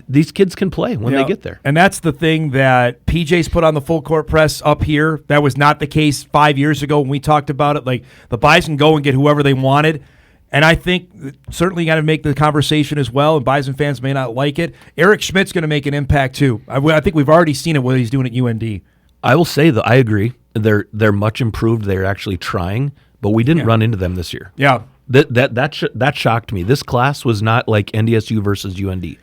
these kids can play when they get there. And that's the thing that PJ's put on the full court press up here. That was not the case 5 years ago when we talked about it. Like, the Bison go and get whoever they wanted. And I think certainly got to make the conversation as well, and Bison fans may not like it. Eric Schmidt's going to make an impact too. I think we've already seen it what he's doing at UND. I will say that I agree. They're much improved. They're actually trying, but we didn't run into them this year. Yeah. That shocked me. This class was not like NDSU versus UND.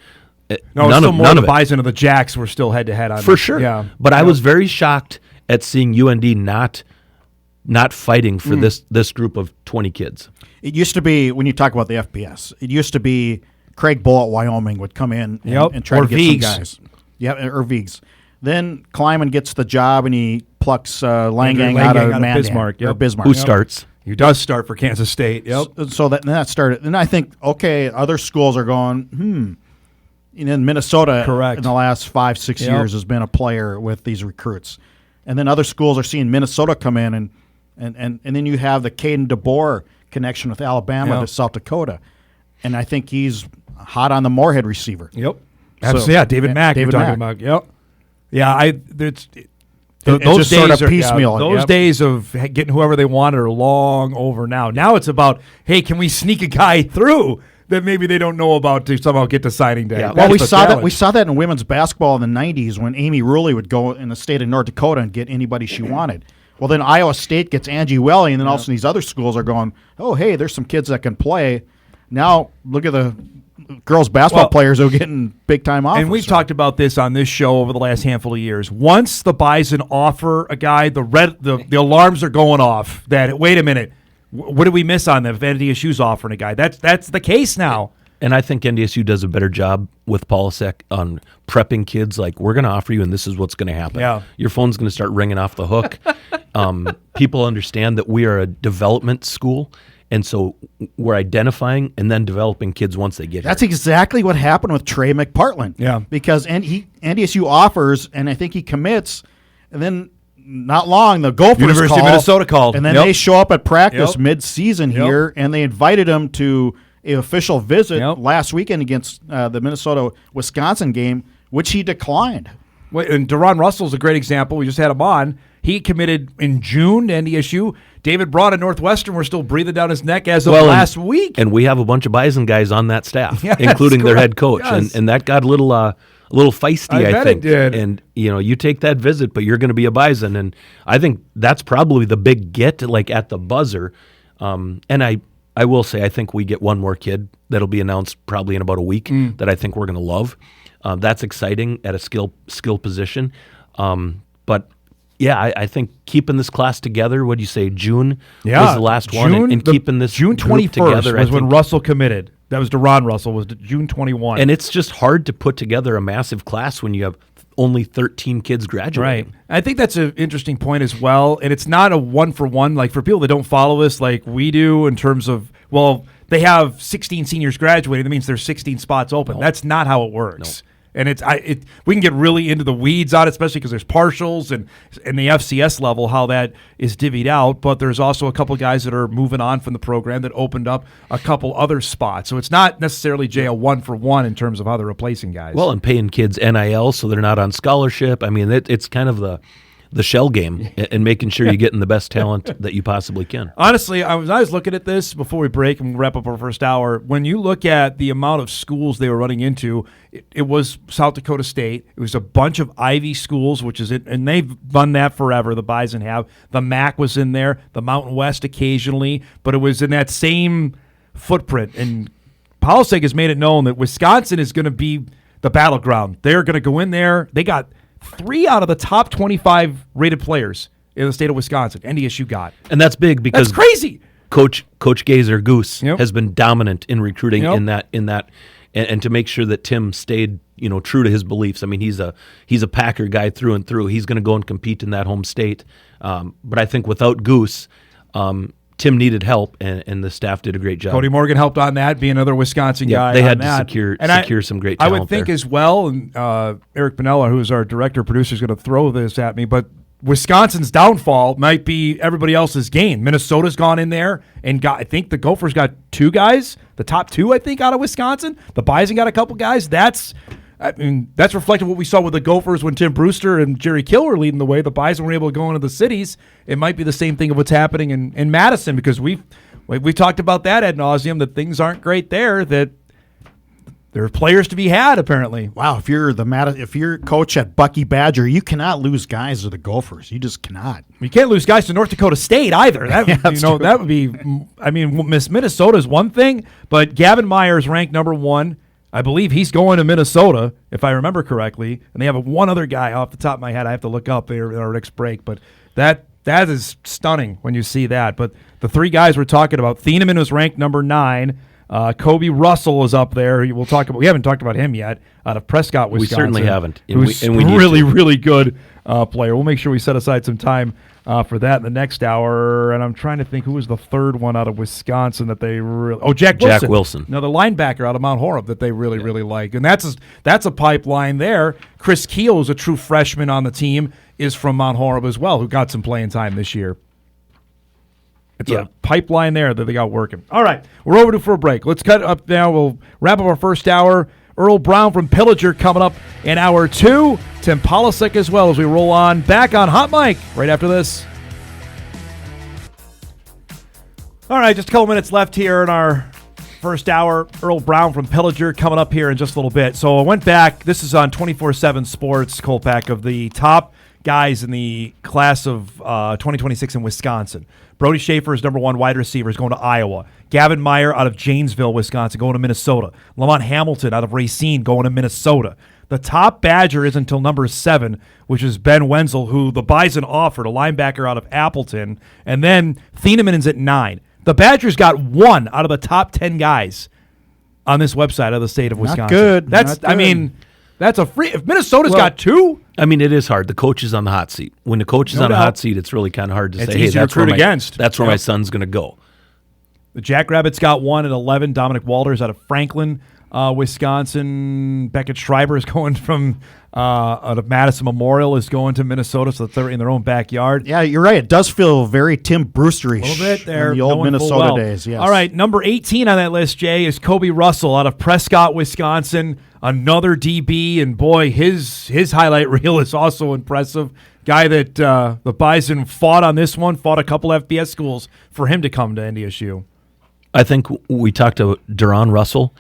No, none still of, more none the of it. Bison and the Jacks were still head-to-head on For it. sure. Yeah. But I was very shocked at seeing UND not fighting for this group of 20 kids. It used to be, when you talk about the FBS, it used to be Craig Bull at Wyoming would come in and try to get some guys. Yeah, or Viggs. Then Kleiman gets the job, and he plucks Langang out of Bismarck. Yep. Or Bismarck. Who starts? He does start for Kansas State. Yep. So that started. And I think, okay, other schools are going, And then Minnesota, correct, in the last 5-6 years has been a player with these recruits. And then other schools are seeing Minnesota come in, and then you have the Caden DeBoer connection with Alabama to South Dakota. And I think he's hot on the Moorhead receiver. Yep. Absolutely. Yeah, David Mack you're talking about. Yep. Yeah, those days sort of are piecemeal. Those days of getting whoever they wanted are long over now. Now it's about, hey, can we sneak a guy through that maybe they don't know about to somehow get to signing day? Yeah. Well, we saw that in women's basketball in the 90s when Amy Ruley would go in the state of North Dakota and get anybody she wanted. Well, then Iowa State gets Angie Welly, and then all of a sudden these other schools are going, oh, hey, there's some kids that can play. Now look at the girls basketball players who are getting big-time offers. And we've talked about this on this show over the last handful of years. Once the Bison offer a guy, the alarms are going off that, wait a minute, what did we miss on them if NDSU's offering a guy? That's the case now. And I think NDSU does a better job with Polasek on prepping kids like, we're going to offer you and this is what's going to happen. Yeah. Your phone's going to start ringing off the hook. People understand that we are a development school, and so we're identifying and then developing kids once they get here. That's exactly what happened with Trey McPartland. Yeah. Because NDSU offers, and I think he commits, and then not long, the Gophers University of Minnesota called. And then they show up at practice mid-season here, and they invited him to an official visit last weekend against the Minnesota-Wisconsin game, which he declined. And Deron Russell's a great example. We just had him on. He committed in June to NDSU. David Braun at Northwestern were still breathing down his neck as of last week. And we have a bunch of Bison guys on that staff, including their head coach. Yes. And that got a feisty. I bet think it did. And you take that visit, but you're going to be a Bison, and I think that's probably the big get, like at the buzzer. And I will say, I think we get one more kid that'll be announced probably in about a week that I think we're going to love. That's exciting at a skill position. But yeah, I think keeping this class together. What do you say? June was the last one, and keeping this June 21st together was when Russell committed. That was Deron Russell. Was June 21. And it's just hard to put together a massive class when you have only 13 kids graduating. Right. I think that's an interesting point as well. And it's not a one-for-one. Like for people that don't follow this like we do in terms of, well, they have 16 seniors graduating. That means there's 16 spots open. No. That's not how it works. No. And we can get really into the weeds on it, especially because there's partials and the FCS level, how that is divvied out. But there's also a couple guys that are moving on from the program that opened up a couple other spots. So it's not necessarily, Jay, a one-for-one in terms of how they're replacing guys. Well, and paying kids NIL so they're not on scholarship. I mean, it's kind of the shell game and making sure you're getting the best talent that you possibly can. Honestly, I was looking at this before we break and wrap up our first hour. When you look at the amount of schools they were running into, it was South Dakota State. It was a bunch of Ivy schools, which is it, and they've done that forever. The Bison have. The MAC was in there. The Mountain West occasionally, but it was in that same footprint. And Polasek has made it known that Wisconsin is going to be the battleground. They're going to go in there. They got 3 out of the top 25 rated players in the state of Wisconsin. NDSU got. And that's big because that's crazy. Coach Gazer Goose has been dominant in recruiting in that and to make sure that Tim stayed, true to his beliefs. I mean, he's a Packer guy through and through. He's going to go and compete in that home state. But I think without Goose, Tim needed help, and the staff did a great job. Cody Morgan helped on that, being another Wisconsin guy. They had to secure some great talent. I would think there as well, and Eric Pinella, who is our director producer, is going to throw this at me, but Wisconsin's downfall might be everybody else's gain. Minnesota's gone in there and I think the Gophers got 2 guys, the top 2, I think, out of Wisconsin. The Bison got a couple guys. That's reflective of what we saw with the Gophers when Tim Brewster and Jerry Kill were leading the way. The Bison were able to go into the cities. It might be the same thing of what's happening in Madison, because we talked about that ad nauseum, that things aren't great there, that there are players to be had, apparently. Wow, if you're coach at Bucky Badger, you cannot lose guys to the Gophers. You just cannot. You can't lose guys to North Dakota State either. That would be. I mean, Minnesota is one thing, but Gavin Meyer is ranked number 1. I believe he's going to Minnesota, if I remember correctly. And they have one other guy off the top of my head I have to look up there in our next break. But that is stunning when you see that. But the 3 guys we're talking about, Thieneman was ranked number 9. Kobe Russell is up there. We haven't talked about him yet, out of Prescott, Wisconsin. We certainly haven't. Who's a really good player. We'll make sure we set aside some time for that in the next hour. And I'm trying to think who was the 3rd one out of Wisconsin that they really... Oh, Jack Wilson. Another linebacker out of Mount Horeb that they really like. And that's a pipeline there. Chris Keel, who's a true freshman on the team, is from Mount Horeb as well, who got some playing time this year. It's a pipeline there that they got working. All right, we're over for a break. Let's cut up now. We'll wrap up our first hour. Earl Brown from Pillager coming up in hour 2. Tim Polasek as well as we roll on. Back on Hot Mic right after this. All right, just a couple minutes left here in our first hour. Earl Brown from Pillager coming up here in just a little bit. So I went back. This is on 24/7 Sports, Colpack, of the top guys in the class of 2026 in Wisconsin. Brody Schaefer is number 1 wide receiver, is going to Iowa. Gavin Meyer out of Janesville, Wisconsin, going to Minnesota. Lamont Hamilton out of Racine, going to Minnesota. The top Badger is until number 7, which is Ben Wenzel, who the Bison offered, a linebacker out of Appleton. And then Thieneman is at 9. The Badgers got 1 out of the top 10 guys on this website of the state of Wisconsin. Not good. Not good. I mean, that's a free. If Minnesota's got 2, I mean, it is hard. The coach is on the hot seat. When the coach is on the hot seat, it's really kind of hard to say, hey, that's where my son's going to go. The Jackrabbits got 1 at 11. Dominic Walters out of Franklin, Wisconsin. Beckett Schreiber is going from out of Madison Memorial, is going to Minnesota, so they're in their own backyard. Yeah, you're right. It does feel very Tim Brewster-ish. A little bit there. In the old Minnesota days, yes. All right, number 18 on that list, Jay, is Kobe Russell out of Prescott, Wisconsin. Another DB, and boy, his highlight reel is also impressive. Guy that the Bison fought on this one, fought a couple FBS schools for him to come to NDSU. I think we talked about Deron Russell.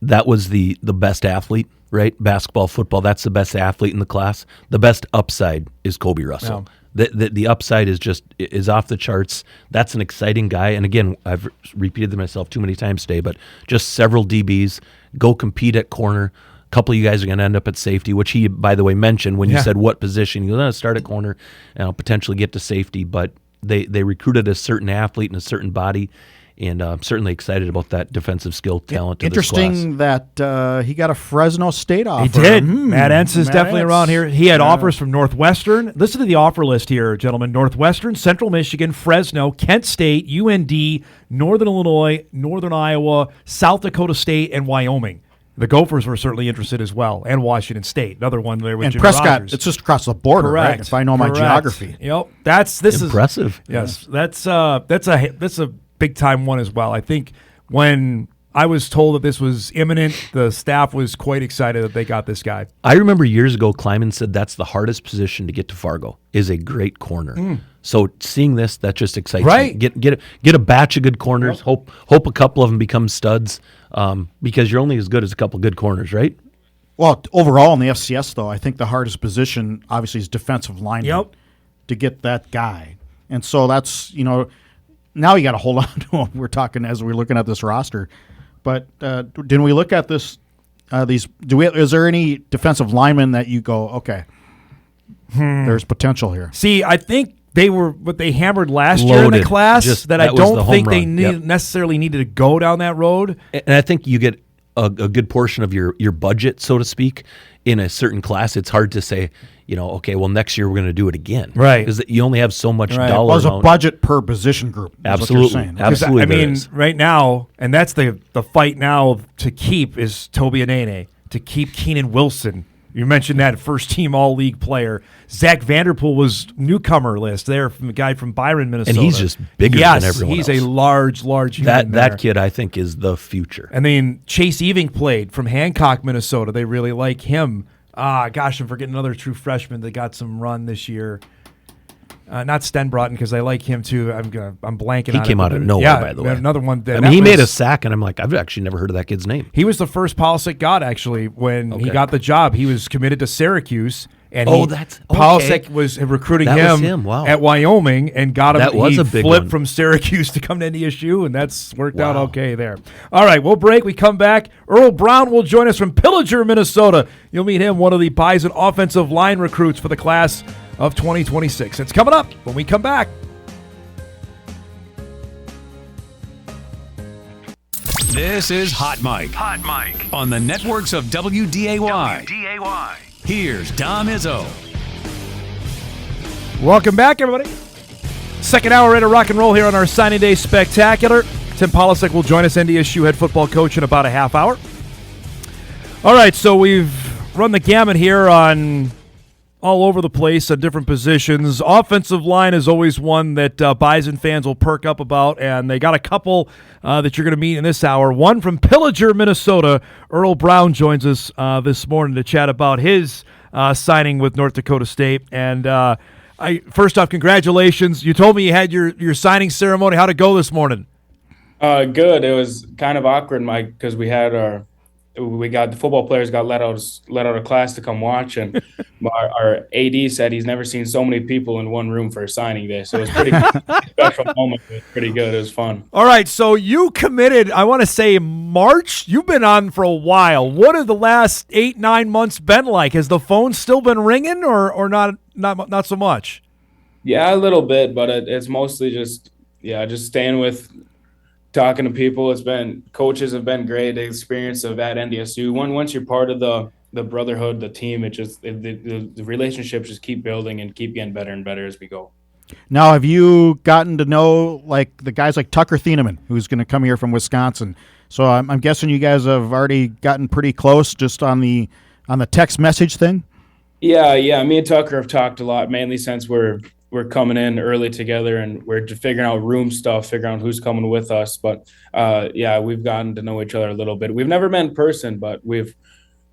that was the best athlete, right? Basketball, football, that's the best athlete in the class. The best upside is Kobe Russell. Yeah. The upside is off the charts. That's an exciting guy. And again, I've repeated myself too many times today, but just several DBs go compete at corner. A couple of you guys are going to end up at safety, which he, by the way, mentioned when you said what position. You're going to start at corner and potentially get to safety, but they recruited a certain athlete and a certain body. And I'm certainly excited about that defensive skill talent. Interesting that he got a Fresno State offer. He did. Matt Entz is definitely around here. He had offers from Northwestern. Listen to the offer list here, gentlemen. Northwestern, Central Michigan, Fresno, Kent State, UND, Northern Illinois, Northern Iowa, South Dakota State, and Wyoming. The Gophers were certainly interested as well, and Washington State, another one there with and Jimmy Prescott. Rogers. It's just across the border, right? If I know my geography. Yep, this is impressive. Yes, that's a big time one as well. I think when I was told that this was imminent, the staff was quite excited that they got this guy. I remember years ago, Kleiman said that's the hardest position to get to Fargo, is a great corner. So seeing this, that just excites me. Get a batch of good corners. Hope a couple of them become studs, because you're only as good as a couple good corners, right? Well, overall in the FCS, though, I think the hardest position obviously is defensive lineman to get that guy. And so that's, now you got to hold on to him. We're talking as we're looking at this roster. But didn't we look at this? Is there any defensive linemen that you go, okay, there's potential here? See, I think they were what they hammered last year in the class that I don't think they necessarily needed to go down that road. And I think you get a good portion of your budget, so to speak, in a certain class. It's hard to say, okay, well, next year we're going to do it again. Right. Because you only have so much dollar amount. There's a budget per position group. Absolutely. Absolutely. I mean, right now, and that's the fight now to keep is Toby Anene, to keep Keenan Wilson. You mentioned that first-team all-league player. Zach Vanderpool was newcomer list there from a guy from Byron, Minnesota. And he's just bigger than everyone else. He's a large human that kid, I think, is the future. And then Chase Eving played from Hancock, Minnesota. They really like him. Gosh, I'm forgetting another true freshman that got some run this year. Not Stenbrotten, because I like him too. I'm blanking on it. He came out of nowhere, by the way. Another one. He made a sack, and I'm like, I've actually never heard of that kid's name. He was the first Polasek got, actually, when he got the job. He was committed to Syracuse. And Polasek was recruiting him at Wyoming and got him. That was a big flipped one. from Syracuse to come to NDSU, and that's worked out okay there. All right, we'll break. We come back. Earl Brown will join us from Pillager, Minnesota. You'll meet him, one of the Bison offensive line recruits for the class of 2026. It's coming up when we come back. This is Hot Mike. Hot Mike on the networks of WDAY. Here's Dom Izzo. Welcome back, everybody. Second hour ready to rock and roll here on our signing day spectacular. Tim Polasek will join us, NDSU head football coach, in about a half hour. All right, so we've run the gamut here on all over the place on different positions. Offensive line is always one that Bison fans will perk up about, and they got a couple that you're going to meet in this hour. One from Pillager, Minnesota. Earl Brown joins us this morning to chat about his signing with North Dakota State. And first off, congratulations. You told me you had your signing ceremony. How'd it go this morning? Good. It was kind of awkward, Mike, because we got the football players got let out of class to come watch, and our AD said he's never seen so many people in one room for a signing day. So it was pretty special moment. It was pretty good. It was fun. All right, so you committed, I want to say March. You've been on for a while. What have the last 8-9 months been like? Has the phone still been ringing, or not so much? Yeah, a little bit, but it's mostly just staying with. Talking to people, coaches have been great. The experience of at NDSU. Once you're part of the brotherhood, the team, the relationships just keep building and keep getting better and better as we go. Now, have you gotten to know like the guys like Tucker Thieneman, who's going to come here from Wisconsin? So I'm guessing you guys have already gotten pretty close just on the text message thing. Yeah. Me and Tucker have talked a lot, mainly since we're coming in early together and we're just figuring out room stuff, figuring out who's coming with us. But we've gotten to know each other a little bit. We've never met in person, but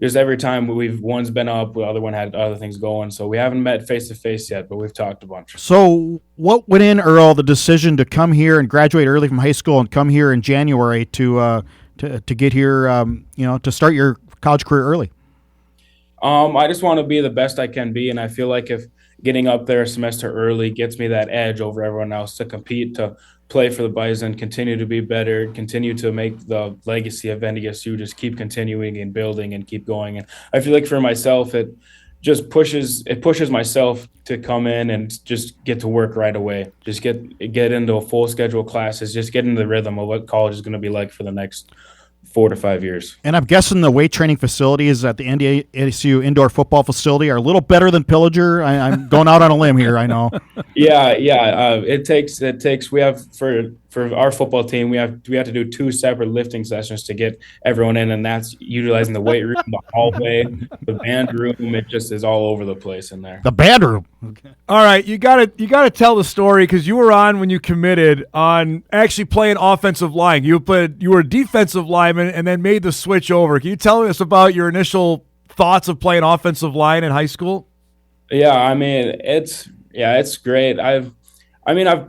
just every time one's been up, the other one had other things going. So we haven't met face to face yet, but we've talked a bunch. So what went in, Earl, the decision to come here and graduate early from high school and come here in January to to get here, to start your college career early? I just want to be the best I can be, and I feel like if getting up there a semester early gets me that edge over everyone else to compete, to play for the Bison, continue to be better, continue to make the legacy of NDSU just keep continuing and building and keep going. And I feel like for myself, it just pushes myself to come in and just get to work right away. Just get into a full schedule classes, just get into the rhythm of what college is going to be like for the next 4 to 5 years. And I'm guessing the weight training facilities at the NDSU indoor football facility are a little better than Pillager. I'm going out on a limb here, I know. Yeah. It takes. We have for our football team, we have to do 2 separate lifting sessions to get everyone in, and that's utilizing the weight room, the hallway, the band room. It just is all over the place in there. The band room. Okay. All right, you gotta tell the story, because you were on when you committed on actually playing offensive line. You were a defensive lineman and then made the switch over. Can you tell us about your initial thoughts of playing offensive line in high school? Yeah, I mean it's great. I've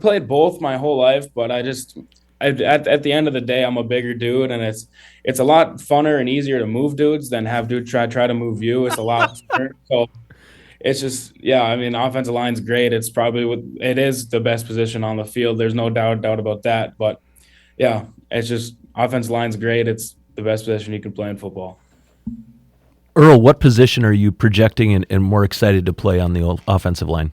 played both my whole life, but at the end of the day, I'm a bigger dude, and it's a lot funner and easier to move dudes than have dude try to move you. It's a lot funner. So it's just, offensive line's great. It's probably it is the best position on the field. There's no doubt about that. But yeah, it's just offensive line's great. It's the best position you can play in football. Earl, what position are you projecting and more excited to play on the offensive line?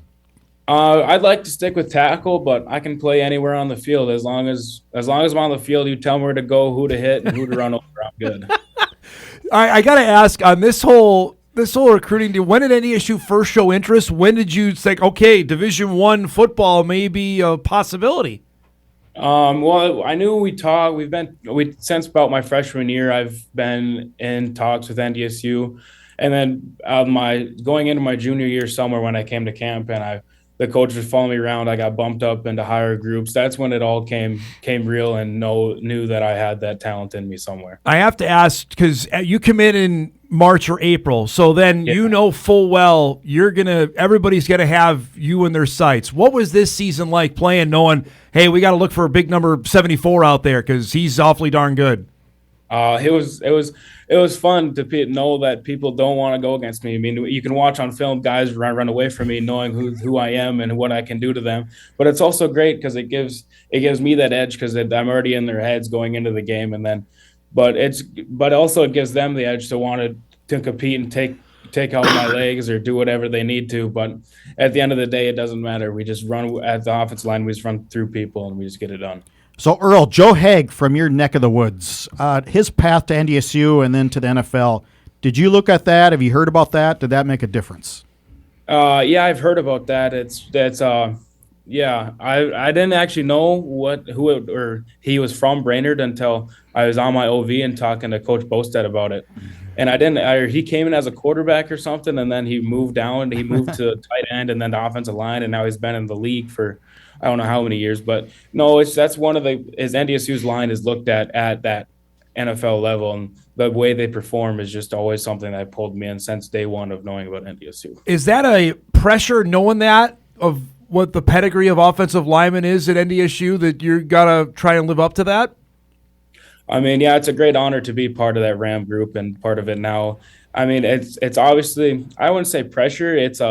I'd like to stick with tackle, but I can play anywhere on the field as long as I'm on the field. You tell me where to go, who to hit, and who to run over. I'm good. I got to ask on this whole recruiting deal. When did NDSU first show interest? When did you think, okay, Division I football may be a possibility? Well, I knew since about my freshman year, I've been in talks with NDSU, and then going into my junior year summer when I came to camp and the coach was following me around, I got bumped up into higher groups. That's when it all came real and knew that I had that talent in me somewhere. I have to ask, because you commit in March or April, so then you know full well everybody's gonna have you in their sights. What was this season like playing, knowing, hey, we got to look for a big number 74 out there because he's awfully darn good? It was fun to know that people don't want to go against me. I mean, you can watch on film guys run away from me, knowing who I am and what I can do to them. But it's also great because it gives me that edge because I'm already in their heads going into the game, but also it gives them the edge to want to compete and take out my legs or do whatever they need to. But at the end of the day, it doesn't matter. We just run at the offensive line. We just run through people and we just get it done. So, Earl, Joe Haig from your neck of the woods, his path to NDSU and then to the NFL, did you look at that? Have you heard about that? Did that make a difference? Yeah, I've heard about that. I didn't actually know he was from Brainerd until I was on my OV and talking to Coach Bostad about it. And he came in as a quarterback or something, and then he moved down. He moved to tight end and then to offensive line, and now he's been in the league for I don't know how many years, but no, that's one of his NDSU's line is looked at that NFL level, and the way they perform is just always something that pulled me in since day one of knowing about NDSU. Is that a pressure knowing that of what the pedigree of offensive lineman is at NDSU that you gotta try and live up to that? I mean, yeah, it's a great honor to be part of that Ram group and part of it now. I mean, it's obviously, I wouldn't say pressure. It's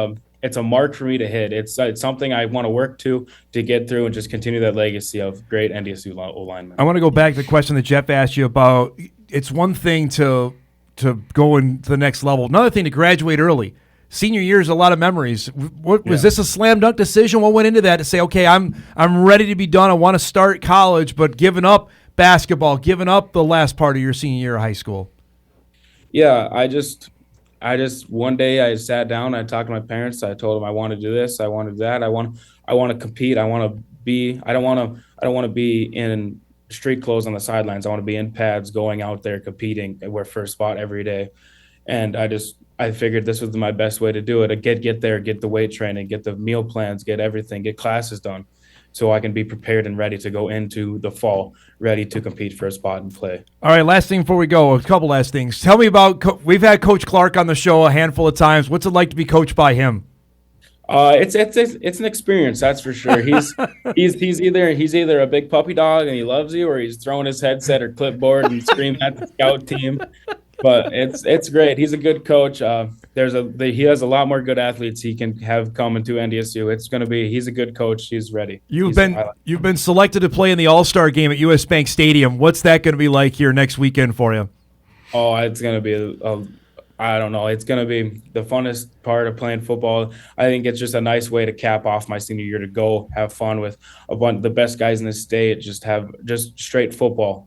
a mark for me to hit. It's something I want to work to get through and just continue that legacy of great NDSU linemen. I want to go back to the question that Jeff asked you about. It's one thing to go into the next level. Another thing to graduate early. Senior year is a lot of memories. What was this a slam dunk decision? What went into that to say, okay, I'm ready to be done. I want to start college, but giving up basketball, giving up the last part of your senior year of high school? Yeah, I just one day I sat down, I talked to my parents, I told them I want to do this, I want to do that, I want to compete, I don't want to be in street clothes on the sidelines. I want to be in pads going out there competing and wear first spot every day. And I figured this was my best way to do it. Get there, get the weight training, get the meal plans, get everything, get classes done so I can be prepared and ready to go into the fall, ready to compete for a spot and play. All right, last thing before we go, a couple last things. Tell me about, we've had Coach Clark on the show a handful of times. What's it like to be coached by him? It's an experience, that's for sure. He's either a big puppy dog and he loves you, or he's throwing his headset or clipboard and screaming at the scout team. But it's great. He's a good coach. He has a lot more good athletes he can have coming to NDSU. He's a good coach. He's ready. You've been selected to play in the All-Star game at US Bank Stadium. What's that going to be like here next weekend for you? Oh, it's going to be I don't know. It's going to be the funnest part of playing football. I think it's just a nice way to cap off my senior year, to go have fun with a bunch of the best guys in the state, just straight football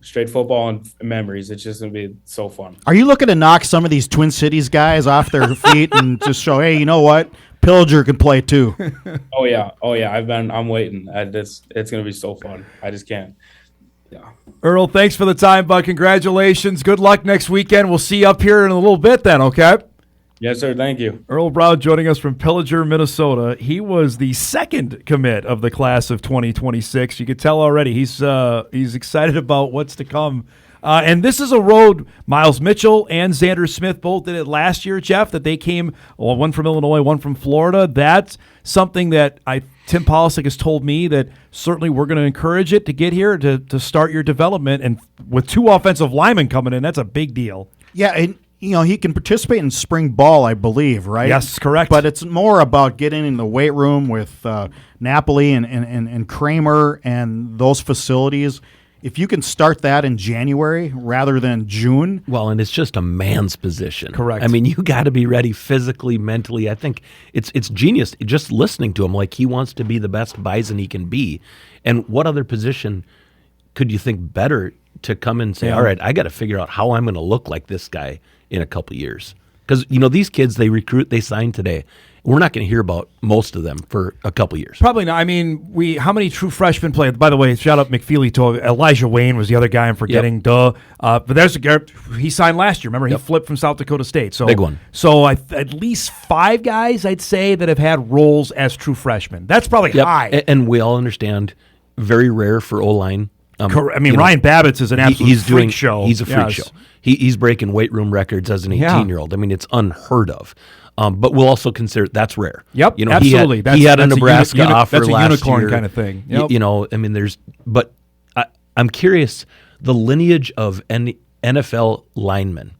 and memories. It's just going to be so fun. Are you looking to knock some of these Twin Cities guys off their feet and just show, hey, you know what? Pillager can play too. Oh yeah. I'm waiting. It's going to be so fun. I just can't. Yeah. Earl, thanks for the time, bud. Congratulations. Good luck next weekend. We'll see you up here in a little bit then, okay? Yes, sir. Thank you. Earl Brown joining us from Pillager, Minnesota. He was the second commit of the class of 2026. You could tell already he's excited about what's to come. And this is a road Miles Mitchell and Xander Smith both did it last year, Jeff, that they came, one from Illinois, one from Florida. That's something that Tim Polasek has told me that certainly we're going to encourage it to get here to start your development. And with 2 offensive linemen coming in, that's a big deal. Yeah, and he can participate in spring ball, I believe, right? Yes, correct. But it's more about getting in the weight room with Napoli and Kramer and those facilities. If you can start that in January rather than June. Well, and it's just a man's position. Correct. I mean, you got to be ready physically, mentally. I think it's genius just listening to him. Like, he wants to be the best Bison he can be. And what other position could you think better to come in and say, all right, I got to figure out how I'm going to look like this guy in a couple years? Because, these kids, they recruit, they sign today. We're not going to hear about most of them for a couple years. Probably not. I mean, how many true freshmen play? By the way, shout out McFeely to Elijah Wayne was the other guy I'm forgetting. Yep. But there's he signed last year. Remember, he flipped from South Dakota State. So big one. So at least 5 guys, I'd say, that have had roles as true freshmen. That's probably high. And we all understand, very rare for O-line. Ryan Babbitts is an absolute freak show. He's a freak show. He's breaking weight room records as an 18-year-old. I mean, it's unheard of. But we'll also consider that's rare. Yep, absolutely. He had a Nebraska offer last year. That's a unicorn kind of thing. Yep. I'm curious, the lineage of NFL linemen.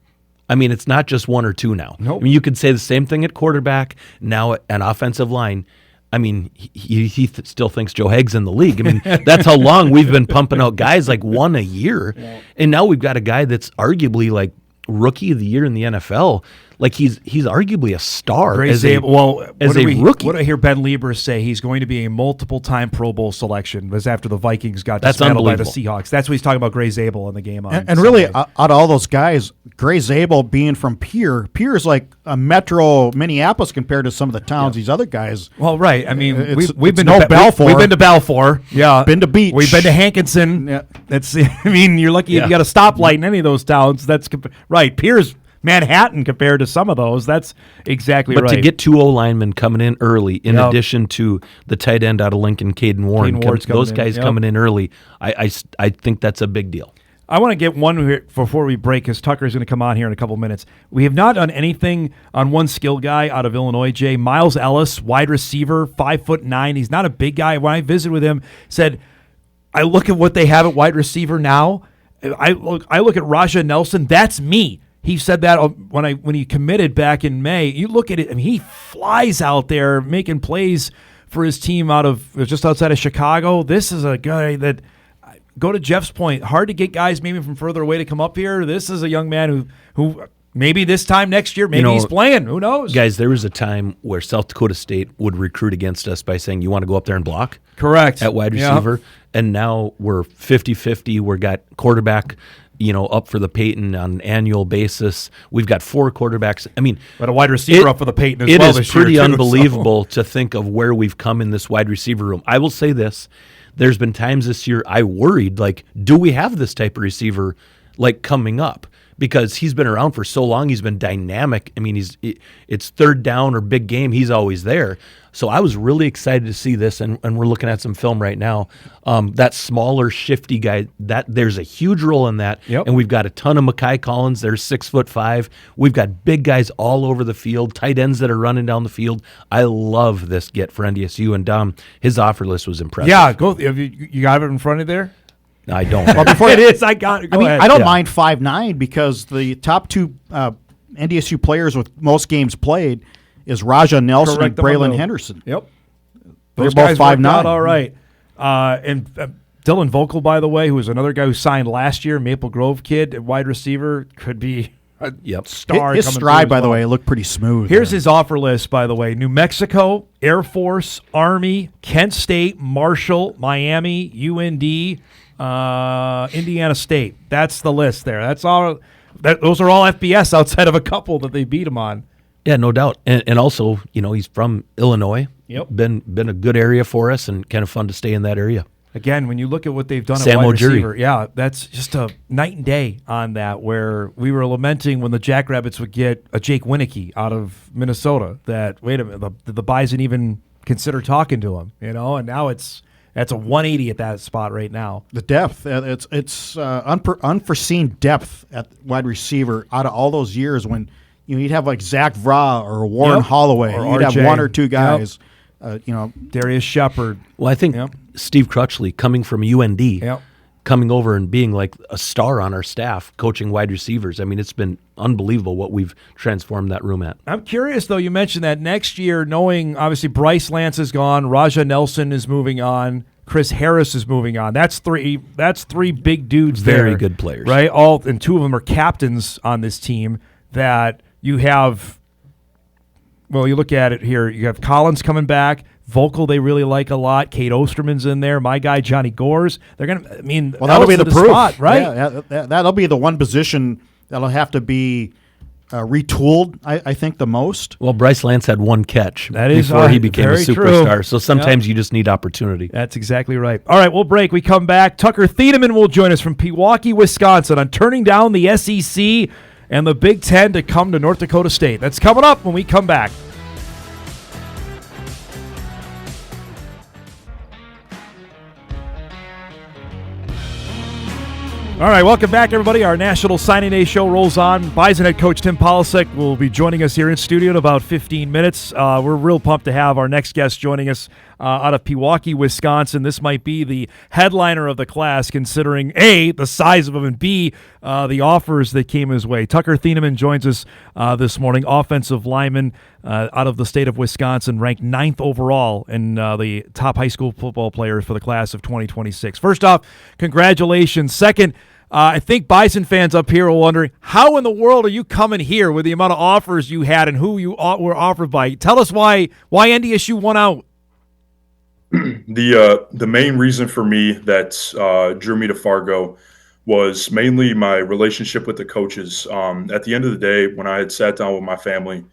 I mean, it's not just 1 or 2 now. Nope. I mean, you could say the same thing at quarterback, now an offensive line. I mean, he still thinks Joe Hagg's in the league. I mean, that's how long we've been pumping out guys, like 1 a year. Yeah. And now we've got a guy that's arguably like rookie of the year in the NFL. Like, he's arguably a star as a rookie. What do I hear Ben Lieber say? He's going to be a multiple-time Pro Bowl selection. Was after the Vikings got dismantled by the Seahawks. That's what he's talking about. Gray Zabel in the game on. And really, out of all those guys, Gray Zabel being from Pierre is like a metro Minneapolis compared to some of the towns these other guys. Well, right. I mean, we've been to Balfour. We've been to Balfour. Yeah, been to Beach. We've been to Hankinson. Yeah, that's. I mean, you're lucky if you got a stoplight in any of those towns. That's right. Pierre's Manhattan compared to some of those. That's exactly right. But to get 2 O-linemen coming in early, in addition to the tight end out of Lincoln, Caden Warren, those guys coming in early, I think that's a big deal. I want to get one here before we break, because Tucker's going to come on here in a couple minutes. We have not done anything on one skill guy out of Illinois, Jay. Miles Ellis, wide receiver, 5'9". He's not a big guy. When I visited with him, said, I look at what they have at wide receiver now. I look at Raja Nelson. That's me. He said that when he committed back in May. You look at it, I mean, he flies out there making plays for his team out of just outside of Chicago. This is a guy that, go to Jeff's point, hard to get guys maybe from further away to come up here. This is a young man who maybe this time next year, maybe he's playing. Who knows? Guys, there was a time where South Dakota State would recruit against us by saying, you want to go up there and block? Correct. At wide receiver. Yeah. And now we're 50-50. We've got quarterback up for the Peyton on an annual basis. We've got 4 quarterbacks. I mean, but a wide receiver up for the Peyton as well this year. It is pretty unbelievable to think of where we've come in this wide receiver room. I will say this. There's been times this year I worried, like, do we have this type of receiver, like, coming up? because he's been around for so long. He's been dynamic. I mean, it's third down or big game, he's always there. So I was really excited to see this, and we're looking at some film right now. That smaller, shifty guy, there's a huge role in that. Yep. And we've got a ton of Mekhi Collins. They're 6'5". We've got big guys all over the field, tight ends that are running down the field. I love this get for NDSU, and Dom, his offer list was impressive. Yeah, go. Have you got it in front of you there? I don't. Well, before it is, I got it. Go ahead. I don't mind 5'9", because the top two NDSU players with most games played is Raja Nelson Correct and them on Braylon the- Henderson. Yep. They're Those both guys worked 5'9". out all right. And Dylan Vocal, by the way, who was another guy who signed last year, Maple Grove kid, wide receiver, could be a star. His coming stride, through as by the well. way, looked pretty smooth. Here's his offer list, by the way. New Mexico, Air Force, Army, Kent State, Marshall, Miami, UND, Indiana State. That's the list there. That's all. Those are all FBS outside of a couple that they beat him on. Yeah, no doubt. And also, he's from Illinois. Yep. Been a good area for us, and kind of fun to stay in that area. Again, when you look at what they've done Sam at wide O'Jury. receiver, yeah, that's just a night and day on that, where we were lamenting when the Jackrabbits would get a Jake Winicky out of Minnesota, that, wait a minute, the Bison even consider talking to him, and now that's a 180 at that spot right now. The depth, it's unforeseen depth at wide receiver out of all those years when you'd have like Zach Vra or Warren Holloway, or you'd RJ. have one or two guys. Darius Shepard. Well, I think Steve Crutchley, coming from UND, coming over and being like a star on our staff, coaching wide receivers. I mean, it's been unbelievable what we've transformed that room at. I'm curious, though, you mentioned that next year, knowing obviously Bryce Lance is gone, Raja Nelson is moving on, Chris Harris is moving on. That's three big dudes Very there, good players. right? And two of them are captains on this team that you have. Well, you look at it here. You have Collins coming back. Vocal, they really like a lot. Kate Osterman's in there. My guy, Johnny Gores. They're going to, Well, that'll be the proof, spot, right? Yeah, that'll be the one position that'll have to be retooled, I think, the most. Well, Bryce Lance had one catch before he became a very superstar. true. So sometimes you just need opportunity. That's exactly right. All right, we'll break. We come back. Tucker Thieneman will join us from Pewaukee, Wisconsin, on turning down the SEC and the Big Ten to come to North Dakota State. That's coming up when we come back. All right, welcome back, everybody. Our National Signing Day show rolls on. Bison head coach Tim Polasek will be joining us here in studio in about 15 minutes. We're real pumped to have our next guest joining us out of Pewaukee, Wisconsin. This might be the headliner of the class, considering A, the size of him, and B, the offers that came his way. Tucker Thieneman joins us this morning, offensive lineman out of the state of Wisconsin, ranked 9th overall in the top high school football players for the class of 2026. First off, congratulations. Second, I think Bison fans up here are wondering, how in the world are you coming here with the amount of offers you had and who you were offered by? Tell us why NDSU won out. The main reason for me that drew me to Fargo was mainly my relationship with the coaches. At the end of the day, when I had sat down with my family,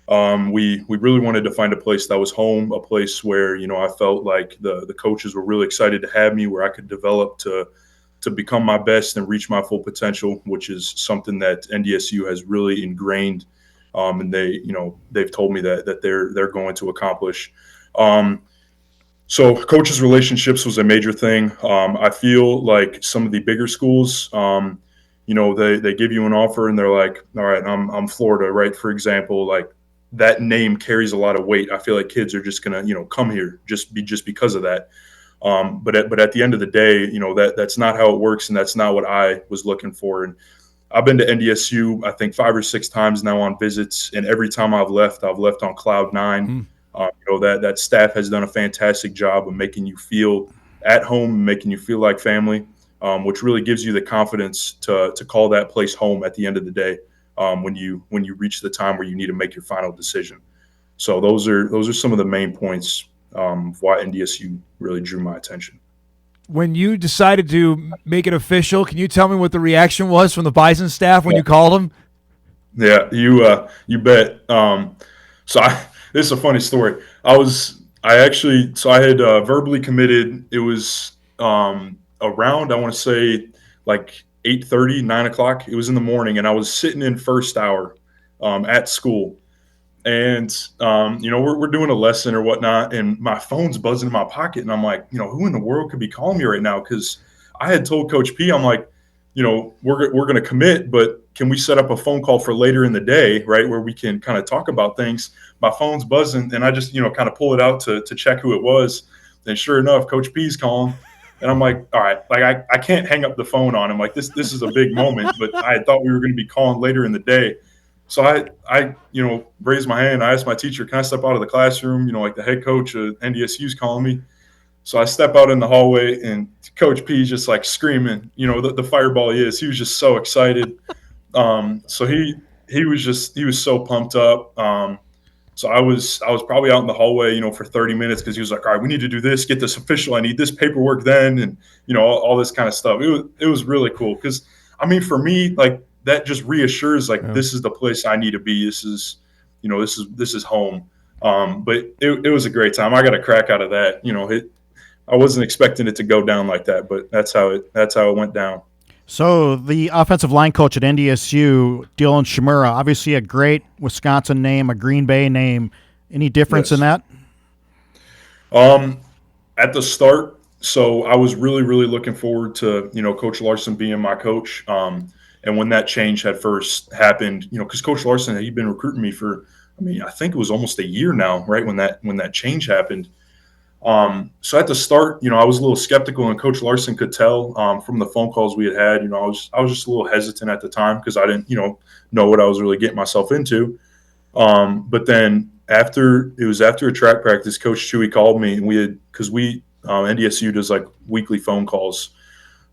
we really wanted to find a place that was home, a place where, I felt like the coaches were really excited to have me, where I could develop to become my best and reach my full potential, which is something that NDSU has really ingrained, and they've told me that they're going to accomplish. So coaches' relationships was a major thing. I feel like some of the bigger schools, they give you an offer and they're like, all right, I'm Florida, right? For example, like that name carries a lot of weight. I feel like kids are just gonna, come here just because of that. But at the end of the day, that's not how it works, and that's not what I was looking for. And I've been to NDSU, I think 5 or 6 times now on visits, and every time I've left on cloud 9. That staff has done a fantastic job of making you feel at home, making you feel like family, which really gives you the confidence to call that place home at the end of the day, when you reach the time where you need to make your final decision. So those are some of the main points why NDSU really drew my attention. When you decided to make it official, can you tell me what the reaction was from the Bison staff when you called them? Yeah, you bet. This is a funny story. I had verbally committed. It was around, I want to say, like 8:30, 9 o'clock. It was in the morning, and I was sitting in first hour at school. And, we're doing a lesson or whatnot, and my phone's buzzing in my pocket. And I'm like, who in the world could be calling me right now? Because I had told Coach P, I'm like, we're going to commit, but can we set up a phone call for later in the day, right, where we can kind of talk about things? My phone's buzzing, and I just, kind of pull it out to check who it was. And sure enough, Coach P's calling. And I'm like, all right, like I can't hang up the phone on him. Like this is a big moment, but I thought we were going to be calling later in the day. So I raised my hand. I asked my teacher, can I step out of the classroom? Like the head coach of NDSU is calling me. So I step out in the hallway, and Coach P is just like screaming, the fireball he is. He was just so excited. So he was so pumped up. So I was probably out in the hallway, for 30 minutes because he was like, all right, we need to do this, get this official. I need this paperwork then, and all this kind of stuff. It was really cool because for me, like, that just reassures, like, this is the place I need to be. This is, this is home. But it was a great time. I got a crack out of that. I wasn't expecting it to go down like that, but that's how it went down. So the offensive line coach at NDSU, Dylan Shimura, obviously a great Wisconsin name, a Green Bay name. Any difference in that? At the start, so I was really, really looking forward to, Coach Larson being my coach. And when that change had first happened, because Coach Larson, he'd been recruiting me for, I think it was almost a year now, right, when that change happened. So at the start, I was a little skeptical, and Coach Larson could tell from the phone calls we had. I was just a little hesitant at the time because I didn't, know what I was really getting myself into. But then after a track practice, Coach Chewy called me, and because NDSU does like weekly phone calls.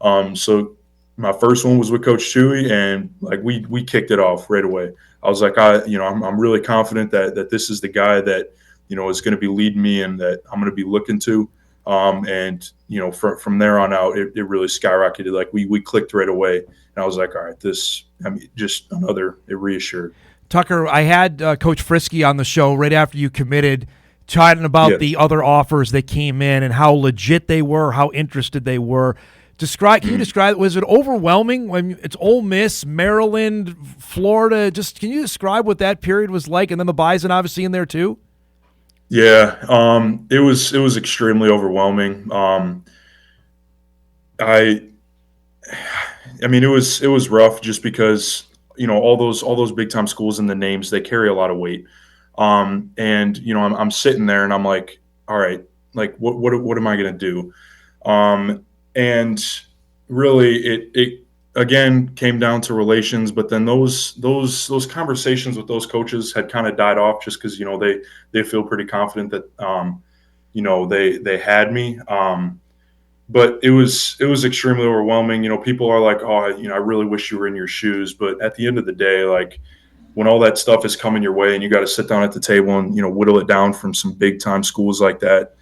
So my first one was with Coach Chewy, and like we kicked it off right away. I was like, I'm really confident that this is the guy that, is going to be leading me and that I'm going to be looking to. And from there on out, it really skyrocketed. Like we clicked right away, and I was like, all right, it reassured. Tucker, I had Coach Frisky on the show right after you committed, chatting about the other offers that came in and how legit they were, how interested they were. Can you describe, was it overwhelming when it's Ole Miss, Maryland, Florida? Just can you describe what that period was like? And then the Bison obviously in there too? Yeah, it was extremely overwhelming. It was rough just because, all those big time schools and the names, they carry a lot of weight. And I'm sitting there and I'm like, all right, like what am I going to do? And really it again came down to relations, but then those conversations with those coaches had kind of died off just because, they feel pretty confident that, they had me. But it was extremely overwhelming. People are like, oh, I really wish you were in your shoes. But at the end of the day, like when all that stuff is coming your way and you got to sit down at the table and, whittle it down from some big time schools like that,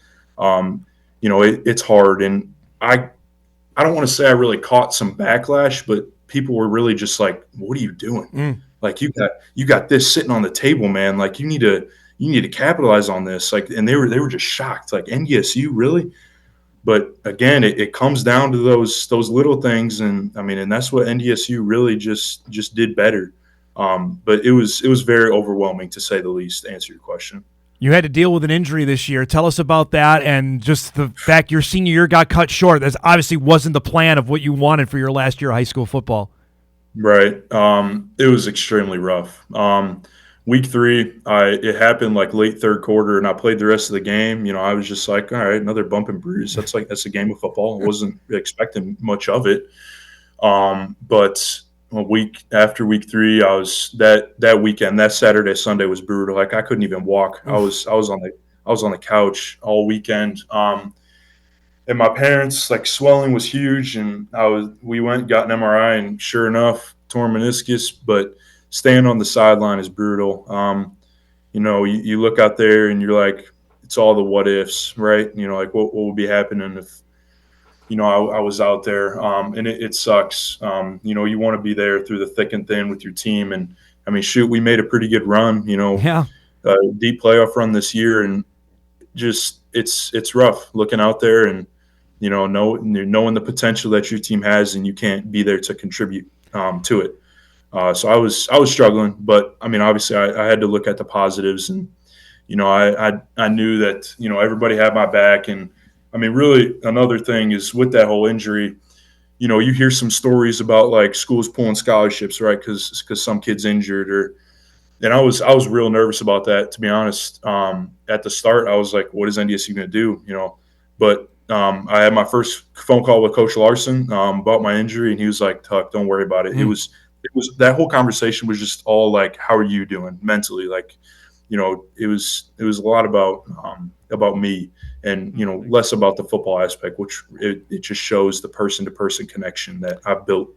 it's hard. And I don't want to say I really caught some backlash, but people were really just like, what are you doing? Like you got this sitting on the table, man. Like you need to capitalize on this. Like, and they were just shocked. Like NDSU, really? But again, it comes down to those little things, and and that's what NDSU really just did better. But it was very overwhelming, to say the least, to answer your question. You had to deal with an injury this year. Tell us about that, and just the fact your senior year got cut short. That obviously wasn't the plan of what you wanted for your last year of high school football. Right. It was extremely rough. Week 3, it happened like late third quarter, and I played the rest of the game. I was just like, all right, another bump and bruise. That's a game of football. I wasn't expecting much of it. But a week after week 3, I was that weekend, that Saturday, Sunday was brutal. Like I couldn't even walk. I was on the couch all weekend. And my parents, like, swelling was huge, and we went, got an MRI, and sure enough, torn meniscus. But staying on the sideline is brutal. You look out there and you're like, it's all the what ifs, right? Like what would be happening if I was out there, and it sucks. You want to be there through the thick and thin with your team. And we made a pretty good run, deep playoff run this year. And just, it's rough looking out there. And, knowing the potential that your team has, and you can't be there to contribute to it. So I was struggling, but I mean, obviously I had to look at the positives, and I knew that everybody had my back. And I mean, really another thing is with that whole injury, you hear some stories about like schools pulling scholarships, right? Because some kid's injured, and I was real nervous about that, to be honest. At the start, I was like, what is NDSU going to do? But I had my first phone call with Coach Larson about my injury, and he was like, Tuck, don't worry about it. It was that whole conversation was just all like, how are you doing mentally? Like, it was a lot about me, and less about the football aspect, which it just shows the person-to-person connection that I've built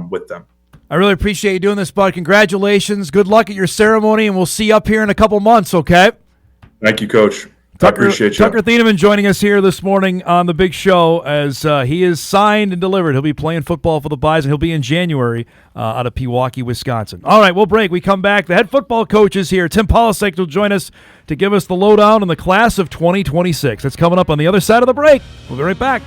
with them. I really appreciate you doing this, bud. Congratulations. Good luck at your ceremony, and we'll see you up here in a couple months, okay? Thank you, Coach. I appreciate you. Tucker Thieneman joining us here this morning on the big show as he is signed and delivered. He'll be playing football for the Bison. He'll be in January out of Pewaukee, Wisconsin. All right, we'll break. We come back. The head football coach is here. Tim Polasek will join us to give us the lowdown on the class of 2026. That's coming up on the other side of the break. We'll be right back.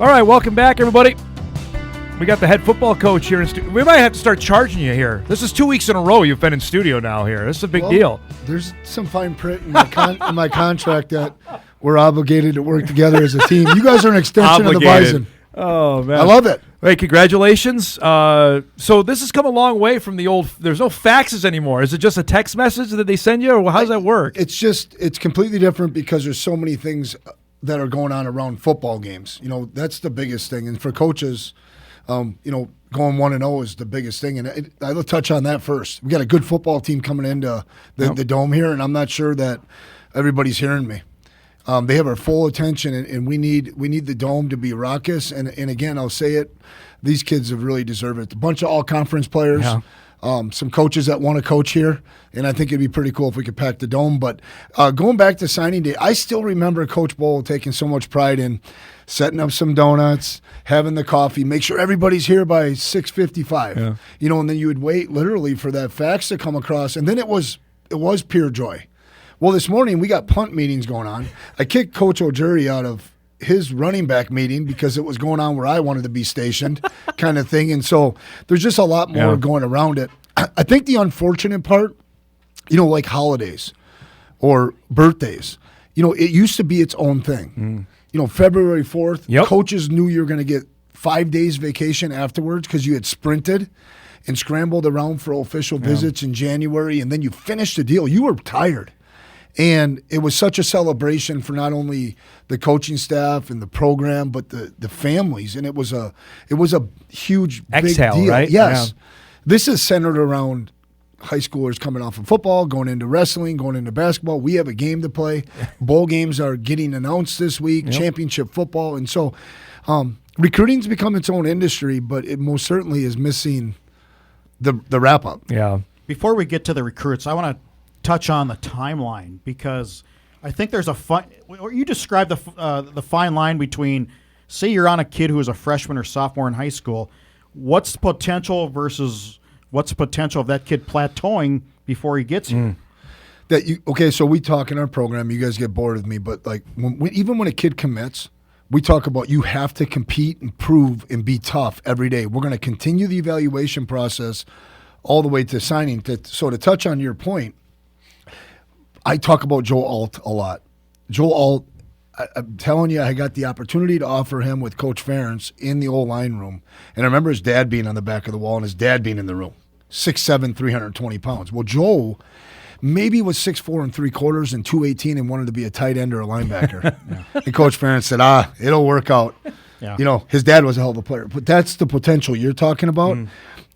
All right, welcome back, everybody. We got the head football coach here in studio. We might have to start charging you here. This is 2 weeks in a row you've been in studio now here. This is a big deal. There's some fine print in my contract that we're obligated to work together as a team. You guys are an extension of the Bison. Oh, man. I love it. Hey, congratulations. So this has come a long way from the old – there's no faxes anymore. Is it just a text message that they send you, or how does that work? It's completely different because there's so many things – that are going on around football games. That's the biggest thing. And for coaches, going 1-0 is the biggest thing. And I'll touch on that first. We got a good football team coming into the Dome here, and I'm not sure that everybody's hearing me. They have our full attention, and we need the Dome to be raucous. And again, I'll say it, these kids have really deserved it. A bunch of all-conference players. Yeah. Some coaches that want to coach here, and I think it'd be pretty cool if we could pack the Dome. But going back to signing day, I still remember Coach Bowl taking so much pride in setting up some donuts, having the coffee, make sure everybody's here by 6:55. Yeah. And then you would wait literally for that fax to come across, and then it was pure joy. Well, this morning we got punt meetings going on. I kicked Coach O'Jury out of his running back meeting because it was going on where I wanted to be stationed kind of thing. And so there's just a lot more going around it. I think the unfortunate part, like holidays or birthdays, it used to be its own thing. February 4th, coaches knew you were going to get 5 days vacation afterwards because you had sprinted and scrambled around for official visits in January, and then you finished the deal. You were tired. And it was such a celebration for not only the coaching staff and the program, but the families. And it was a huge big deal. Right? Yes. Yeah. This is centered around high schoolers coming off of football, going into wrestling, going into basketball. We have a game to play. Bowl games are getting announced this week, championship football. And so recruiting's become its own industry, but it most certainly is missing the wrap-up. Yeah. Before we get to the recruits, I want to touch on the timeline, because I think there's you described the fine line between, say you're on a kid who is a freshman or sophomore in high school, what's the potential versus what's the potential of that kid plateauing before he gets here? So we talk in our program, you guys get bored with me, but like even when a kid commits, we talk about you have to compete and prove and be tough every day. We're going to continue the evaluation process all the way to signing. So to touch on your point, I talk about Joe Alt a lot. Joe Alt, I'm telling you, I got the opportunity to offer him with Coach Ferentz in the old line room. And I remember his dad being on the back of the wall and his dad being in the room, 6'7", 320 pounds. Well, Joe maybe was 6'4" and 3/4 and 218 and wanted to be a tight end or a linebacker. And Coach Ferentz said, it'll work out. Yeah. His dad was a hell of a player. But that's the potential you're talking about.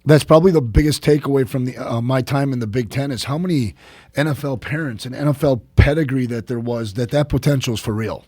That's probably the biggest takeaway from my time in the Big Ten is how many NFL parents and NFL pedigree that there was, that potential is for real.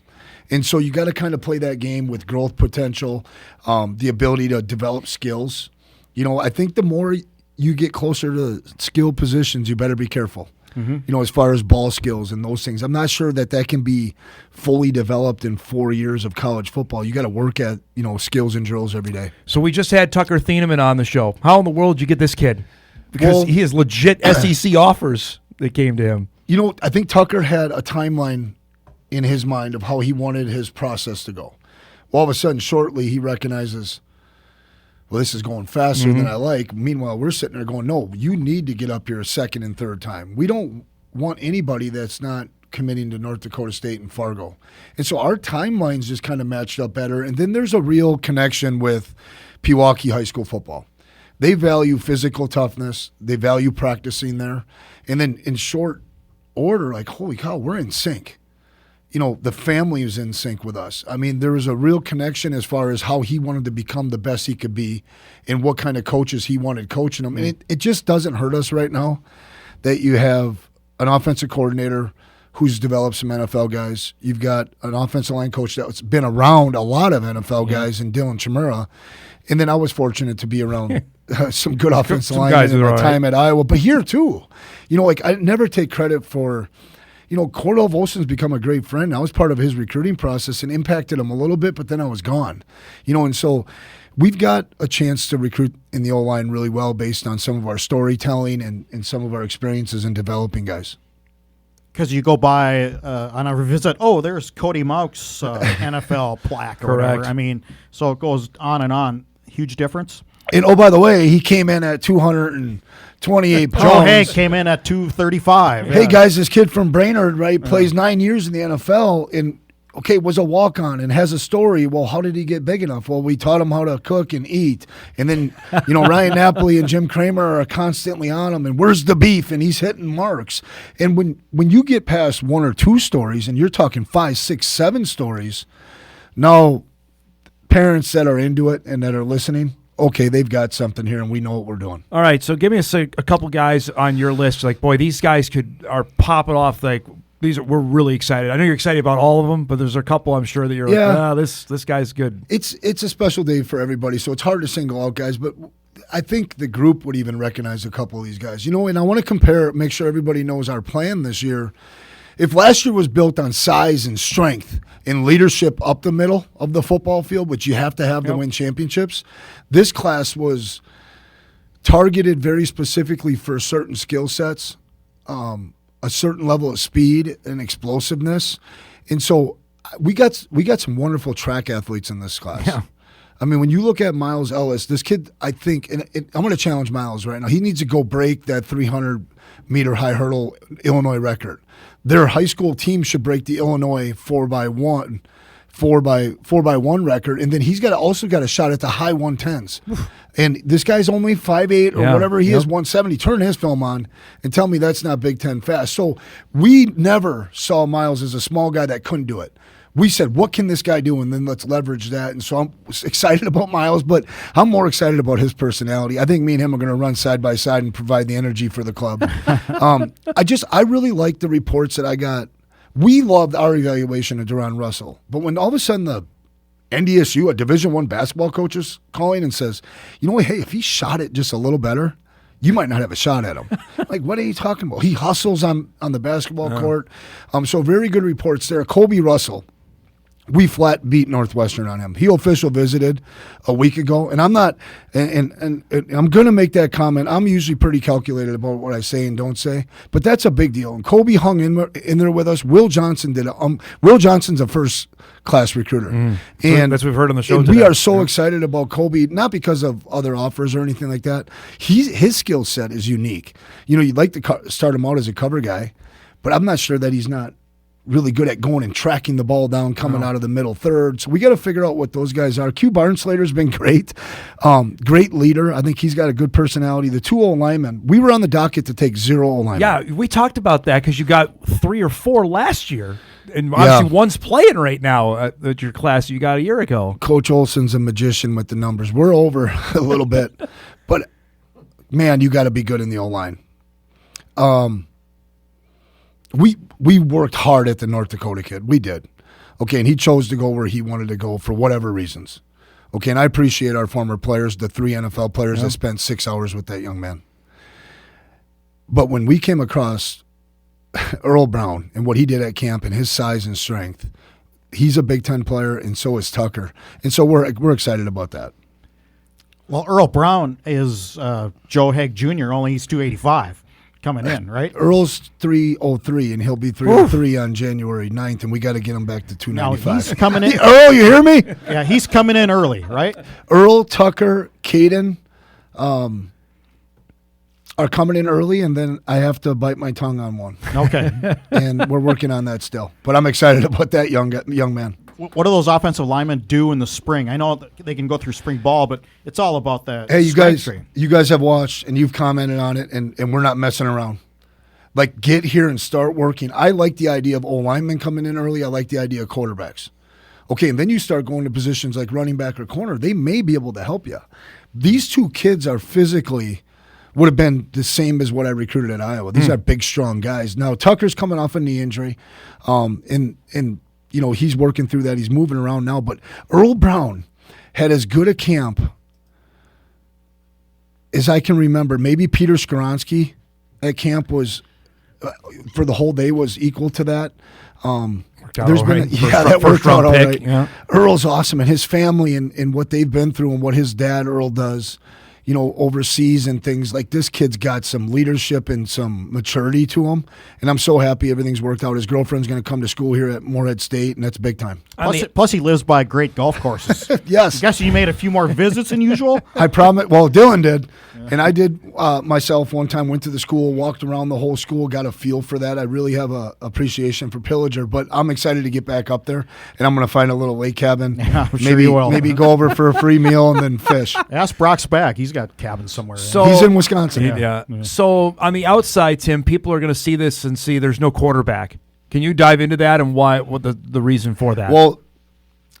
And so you got to kind of play that game with growth potential, the ability to develop skills. I think the more you get closer to skill positions, you better be careful. as far as ball skills and those things. I'm not sure that can be fully developed in 4 years of college football. You got to work at, skills and drills every day. So we just had Tucker Thieneman on the show. How in the world did you get this kid? Because he has legit SEC offers that came to him. I think Tucker had a timeline in his mind of how he wanted his process to go. All of a sudden, shortly, he recognizes, well, this is going faster than I like. Meanwhile, we're sitting there going, no, you need to get up here a second and third time. We don't want anybody that's not committing to North Dakota State and Fargo. And so our timelines just kind of matched up better. And then there's a real connection with Pewaukee High School football. They value physical toughness. They value practicing there. And then in short order, like, holy cow, we're in sync. The family is in sync with us. I mean, there was a real connection as far as how he wanted to become the best he could be and what kind of coaches he wanted coaching him. And it just doesn't hurt us right now that you have an offensive coordinator who's developed some NFL guys. You've got an offensive line coach that's been around a lot of NFL guys in Dylan Chimera. And then I was fortunate to be around some good offensive linemen in my time at Iowa. But here, too, I never take credit for – Cordell Volson's become a great friend. I was part of his recruiting process and impacted him a little bit, but then I was gone. And so we've got a chance to recruit in the O-line really well based on some of our storytelling and some of our experiences in developing guys. Because you go by on a visit, there's Cody Mauch's NFL plaque or whatever. I mean, so it goes on and on. Huge difference. And, by the way, he came in at 228 pounds. Joe Haig came in at 235. Hey, guys, this kid from Brainerd, right, plays 9 years in the NFL and, was a walk-on and has a story. Well, how did he get big enough? Well, we taught him how to cook and eat. And then, Ryan Napoli and Jim Kramer are constantly on him. And where's the beef? And he's hitting marks. And when you get past one or two stories and you're talking 5, 6, 7 stories, now parents that are into it and that are listening, they've got something here, and we know what we're doing. All right, so give me a couple guys on your list. Like, boy, these guys are popping off. Like, we're really excited. I know you're excited about all of them, but there's a couple I'm sure that you're like, this guy's good. It's a special day for everybody, so it's hard to single out guys, but I think the group would even recognize a couple of these guys. And I want to make sure everybody knows our plan this year. If last year was built on size and strength and leadership up the middle of the football field, which you have to have to win championships, this class was targeted very specifically for certain skill sets, a certain level of speed and explosiveness. And so we got some wonderful track athletes in this class. Yeah. I mean, when you look at Miles Ellis, this kid, I think, and I'm going to challenge Miles right now. He needs to go break that 300-meter high hurdle Illinois record. Their high school team should break the Illinois 4x1 record, and then he's also got a shot at the high 110s. And this guy's only 5'8" or whatever he is, 170. Turn his film on and tell me that's not Big Ten fast. So we never saw Miles as a small guy that couldn't do it. We said, what can this guy do? And then let's leverage that. And so I'm excited about Miles, but I'm more excited about his personality. I think me and him are going to run side by side and provide the energy for the club. I really like the reports that I got. We loved our evaluation of Deron Russell. But when all of a sudden the NDSU, a Division I basketball coach, is calling and says, hey, if he shot it just a little better, you might not have a shot at him. Like, what are you talking about? He hustles on the basketball court. So very good reports there. Kobe Russell. We flat beat Northwestern on him. He official visited a week ago, and I'm not, and I'm going to make that comment. I'm usually pretty calculated about what I say and don't say, but that's a big deal. And Kobe hung in there with us. Will Johnson did. Will Johnson's a first-class recruiter, and that's what we've heard on the show. We are so excited about Kobe, not because of other offers or anything like that. His skill set is unique. You'd like to start him out as a cover guy, but I'm not sure that he's not really good at going and tracking the ball down, coming out of the middle third. So we got to figure out what those guys are. Q Barnslater's been great. Great leader. I think he's got a good personality. The 2 O-linemen, we were on the docket to take 0 O-linemen. Yeah, we talked about that because you got 3 or 4 last year. And obviously one's playing right now at your class you got a year ago. Coach Olson's a magician with the numbers. We're over a little bit. But, man, you got to be good in the O-line. We worked hard at the North Dakota kid. We did. Okay, and he chose to go where he wanted to go for whatever reasons. Okay, and I appreciate our former players, the 3 NFL players that spent 6 hours with that young man. But when we came across Earl Brown and what he did at camp and his size and strength, he's a Big Ten player, and so is Tucker. And so we're excited about that. Well, Earl Brown is Joe Haig Jr., only he's 285 coming in, right? Earl's 303, and he'll be 303 on January 9th, and we got to get him back to 295. Now, he's coming in. Earl, you hear me? Yeah, he's coming in early, right? Earl, Tucker, Caden are coming in early, and then I have to bite my tongue on one. Okay. And we're working on that still. But I'm excited about that young man. What do those offensive linemen do in the spring? I know they can go through spring ball, but it's all about that. Hey, you guys have watched and you've commented on it, and we're not messing around. Like, get here and start working. I like the idea of linemen coming in early. I like the idea of quarterbacks. Okay, and then you start going to positions like running back or corner. They may be able to help you. These two kids are physically would have been the same as what I recruited at Iowa. These are big, strong guys. Now, Tucker's coming off a knee injury, and you know, he's working through that. He's moving around now. But Earl Brown had as good a camp as I can remember. Maybe Peter Skoronsky at camp was, for the whole day, was equal to that. There's been that worked out all right. Yeah. Earl's awesome, and his family and what they've been through and what his dad, Earl, does, you know, overseas and things like this. Kid's got some leadership and some maturity to him, and I'm so happy everything's worked out. His girlfriend's going to come to school here at Morehead State, and that's big time. Plus he lives by great golf courses. Yes. I guess you made a few more visits than usual? I promise. Well, Dylan did, and I did myself one time, went to the school, walked around the whole school, got a feel for that. I really have a appreciation for Pillager, but I'm excited to get back up there, and I'm going to find a little lake cabin. Yeah, I'm sure you will. Maybe go over for a free meal and then fish. Ask Brock's back. He's got cabins somewhere. So he's in Wisconsin. Yeah. So on the outside, Tim, people are going to see this and see there's no quarterback. Can you dive into that and what the reason for that? Well,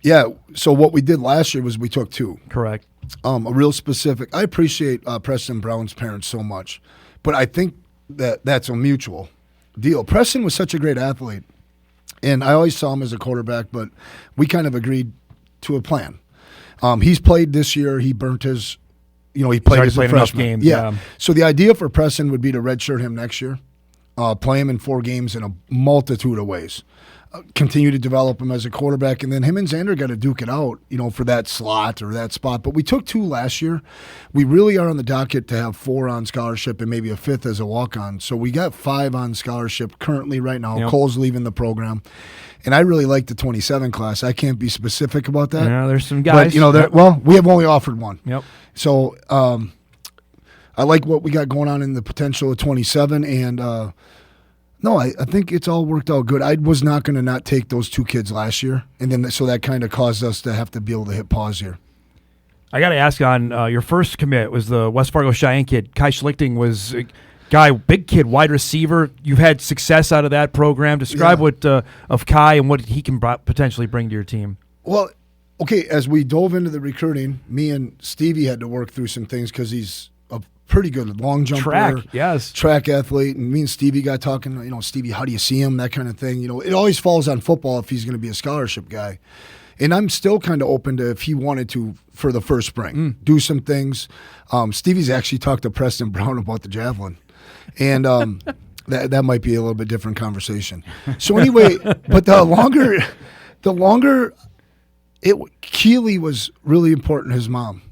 yeah. So what we did last year was we took two. Correct. A real specific. I appreciate Preston Brown's parents so much, but I think that's a mutual deal. Preston was such a great athlete, and I always saw him as a quarterback, but we kind of agreed to a plan. He's played this year. He burnt his. You know, he played as a freshman. Games, yeah. So the idea for Preston would be to redshirt him next year, play him in 4 games in a multitude of ways, continue to develop him as a quarterback, and then him and Xander got to duke it out, you know, for that slot or that spot. But we took 2 last year. We really are on the docket to have 4 on scholarship and maybe a 5th as a walk-on. So we got 5 on scholarship currently right now. Yep. Cole's leaving the program. And I really like the 27 class. I can't be specific about that. Yeah, there's some guys. But, you know, well, we have only offered 1. Yep. So I like what we got going on in the potential of 27. And, no, I think it's all worked out good. I was not going to not take those 2 kids last year. And then so that kind of caused us to have to be able to hit pause here. I got to ask on your first commit was the West Fargo Cheyenne kid. Kai Schlichting was – guy, big kid, wide receiver. You've had success out of that program. Describe what of Kai and what he can potentially bring to your team. Well, okay, as we dove into the recruiting, me and Stevie had to work through some things because he's a pretty good long jumper. Track athlete. And me and Stevie got talking, you know, Stevie, how do you see him, that kind of thing. You know, it always falls on football if he's going to be a scholarship guy. And I'm still kind of open to if he wanted to for the first spring, do some things. Stevie's actually talked to Preston Brown about the javelin. And that might be a little bit different conversation. So anyway, but the longer Keely was really important. His mom,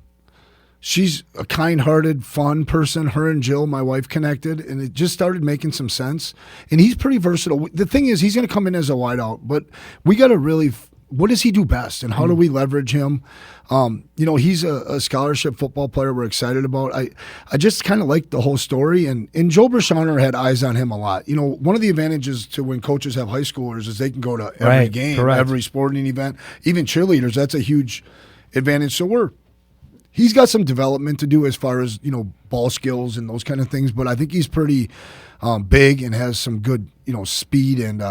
she's a kind-hearted, fun person. Her and Jill, my wife, connected, and it just started making some sense. And he's pretty versatile. The thing is, he's going to come in as a wideout, but we got to really. What does he do best, and how do we leverage him? You know, he's a scholarship football player we're excited about. I just kind of like the whole story, and Joe Brashaner had eyes on him a lot. You know, one of the advantages to when coaches have high schoolers is they can go to every game, every sporting event, even cheerleaders. That's a huge advantage. So he's got some development to do as far as, you know, ball skills and those kind of things, but I think he's pretty big and has some good, you know, speed and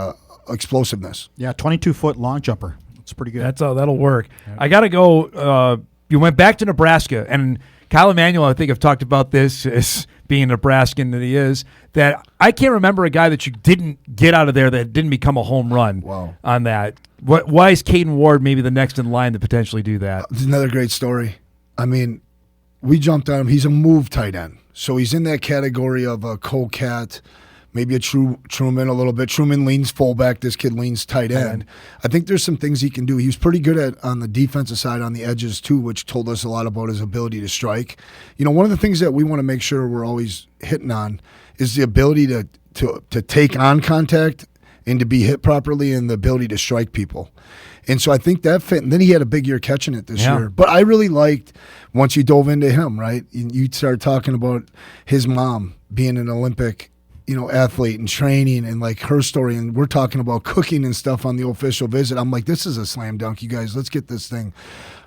explosiveness. Yeah, 22-foot long jumper. It's pretty good. That'll work. Yeah. I got to go. You went back to Nebraska, and Kyle Emanuel, I think, have talked about this as being Nebraskan that he is, that I can't remember a guy that you didn't get out of there that didn't become a home run on that. Why is Caden Ward maybe the next in line to potentially do that? It's another great story. I mean, we jumped on him. He's a move tight end. So he's in that category of a Cocat, maybe a Truman a little bit. Truman leans fullback. This kid leans tight end. I think there's some things he can do. He was pretty good on the defensive side on the edges too, which told us a lot about his ability to strike. One of the things that we want to make sure we're always hitting on is the ability to take on contact and to be hit properly and the ability to strike people. And so I think that fit. And then he had a big year catching it this year. But I really liked once you dove into him, right? You started talking about his mom being an Olympic, athlete and training and like her story. And we're talking about cooking and stuff on the official visit. I'm like, this is a slam dunk, you guys. Let's get this thing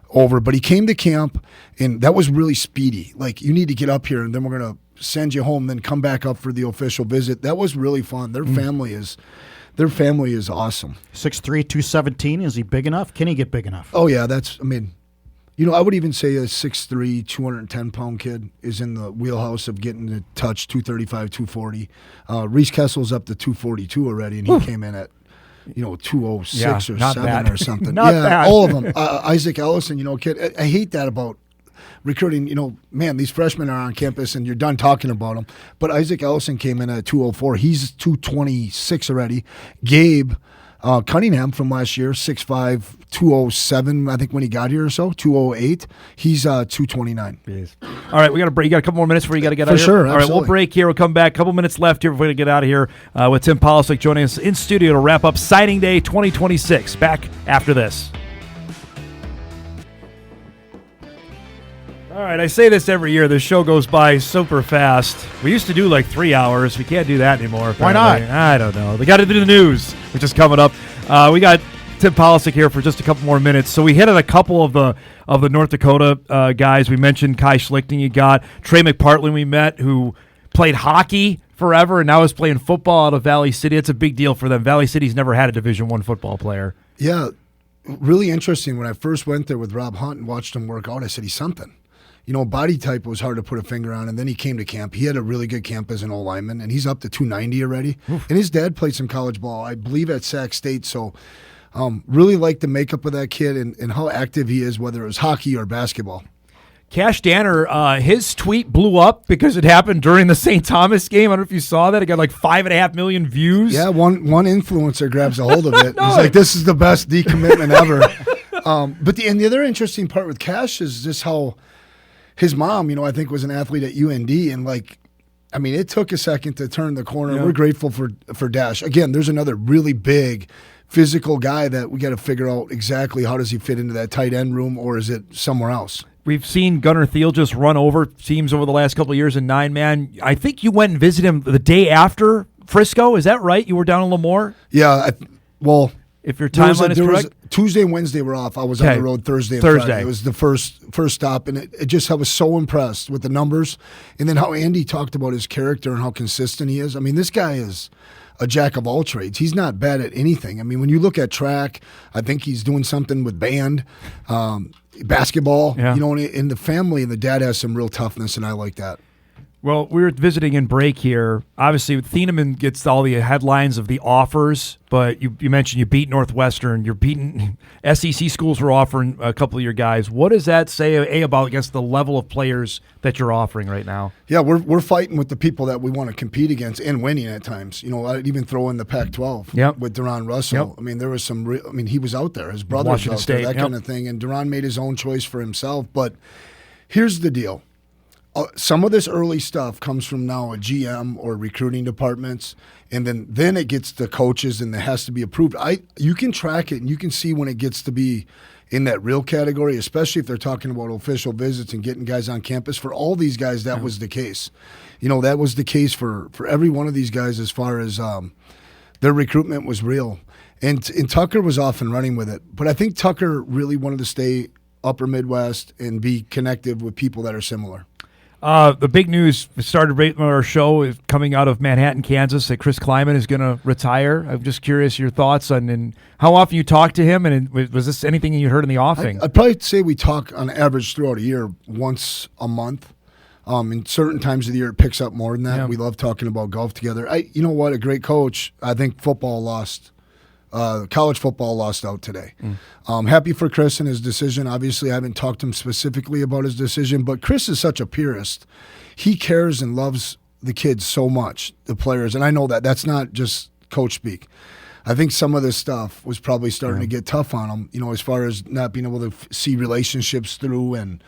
over. But he came to camp and that was really speedy. Like, you need to get up here and then we're going to send you home, then come back up for the official visit. That was really fun. Their family is awesome. 6'3", 217. Is he big enough? Can he get big enough? Oh, yeah. I would even say a 6'3", 210-pound kid is in the wheelhouse of getting to touch 235, 240. Reese Kessel's up to 242 already, and he came in at 206 or 7 or something. Not bad. All of them. Isaac Ellison, kid. I hate that about recruiting. Man, these freshmen are on campus and you're done talking about them. But Isaac Ellison came in at 204. He's 226 already. Gabe Cunningham from last year, 6'5", 207, I think when he got here or so, 208. He's 229. Jeez. All right, we got to break. You got a couple more minutes before you got to get out of here? For sure, All right, we'll break here. We'll come back. A couple minutes left here before we get out of here with Tim Polasek joining us in studio to wrap up Signing Day 2026. Back after this. All right, I say this every year. The show goes by super fast. We used to do like 3 hours. We can't do that anymore. Why not? I don't know. They got to do the news, which is coming up. We got Tim Polasek here for just a couple more minutes. So we hit on a couple of the North Dakota guys. We mentioned Kai Schlichting. You got Trey McPartland we met, who played hockey forever and now is playing football out of Valley City. It's a big deal for them. Valley City's never had a Division I football player. Yeah, really interesting. When I first went there with Rob Hunt and watched him work out, I said, he's something. Body type was hard to put a finger on, and then he came to camp. He had a really good camp as an old lineman, and he's up to 290 already. Oof. And his dad played some college ball, I believe, at Sac State. So really like the makeup of that kid and how active he is, whether it was hockey or basketball. Cash Danner, his tweet blew up because it happened during the St. Thomas game. I don't know if you saw that. It got like 5.5 million views. Yeah, one influencer grabs a hold of it. He's like, this is the best decommitment ever. But the other interesting part with Cash is just how his mom, I think, was an athlete at UND, and it took a second to turn the corner. Yeah. We're grateful for Dash. Again, there's another really big physical guy that we got to figure out exactly how does he fit into that tight end room, or is it somewhere else? We've seen Gunnar Thiel just run over teams over the last couple of years in 9-man. I think you went and visited him the day after Frisco. Is that right? You were down in Lemoore? Yeah. If your timeline is correct. Tuesday and Wednesday were off. I was on the road Thursday and Friday. It was the first stop, and I was so impressed with the numbers and then how Andy talked about his character and how consistent he is. This guy is a jack of all trades. He's not bad at anything. When you look at track, I think he's doing something with band, basketball, and the family, and the dad has some real toughness, and I like that. Well, we were visiting in break here. Obviously, Thieneman gets all the headlines of the offers, but you mentioned you beat Northwestern. You're beating SEC schools were offering a couple of your guys. What does that say, about, I guess, the level of players that you're offering right now? Yeah, we're fighting with the people that we want to compete against and winning at times. I'd even throw in the Pac-12 with Deron Russell. Yep. There was some he was out there. His brother was out there, that kind of thing. And Deron made his own choice for himself. But here's the deal. Some of this early stuff comes from now a GM or recruiting departments, and then it gets to coaches, and it has to be approved. You can track it, and you can see when it gets to be in that real category, especially if they're talking about official visits and getting guys on campus. For all these guys, that was the case. That was the case for every one of these guys as far as their recruitment was real. And Tucker was off and running with it. But I think Tucker really wanted to stay upper Midwest and be connected with people that are similar. The big news started right when our show is coming out of Manhattan, Kansas, that Chris Kleiman is going to retire. I'm just curious your thoughts on and how often you talk to him, and was this anything you heard in the offing? I'd probably say we talk on average throughout a year once a month. In certain times of the year, it picks up more than that. Yeah. We love talking about golf together. You know what? A great coach. I think football lost. College football lost out today. Happy for Chris and his decision. Obviously, I haven't talked to him specifically about his decision, but Chris is such a purist. He cares and loves the kids so much, the players, and I know that that's not just coach speak. I think some of this stuff was probably starting to get tough on them, you know, as far as not being able to see relationships through and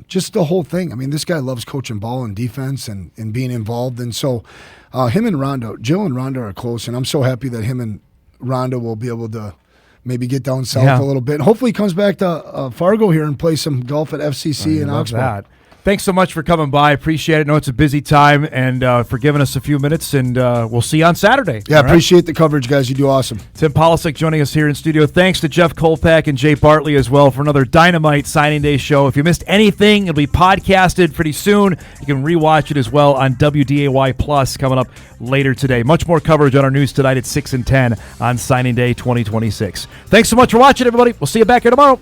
just the whole thing. I mean, this guy loves coaching ball and defense and being involved. And so him and Rondo, Jill and Rondo are close, and I'm so happy that him and Rondo will be able to maybe get down south a little bit. Hopefully he comes back to Fargo here and play some golf at FCC in Oxford. Thanks so much for coming by. Appreciate it. I know it's a busy time, and for giving us a few minutes, and we'll see you on Saturday. Yeah, appreciate the coverage, guys. You do awesome. Tim Polasek joining us here in studio. Thanks to Jeff Kolpak and Jay Bartley as well for another Dynamite Signing Day show. If you missed anything, it'll be podcasted pretty soon. You can rewatch it as well on WDAY Plus coming up later today. Much more coverage on our news tonight at 6 and 10 on Signing Day 2026. Thanks so much for watching, everybody. We'll see you back here tomorrow.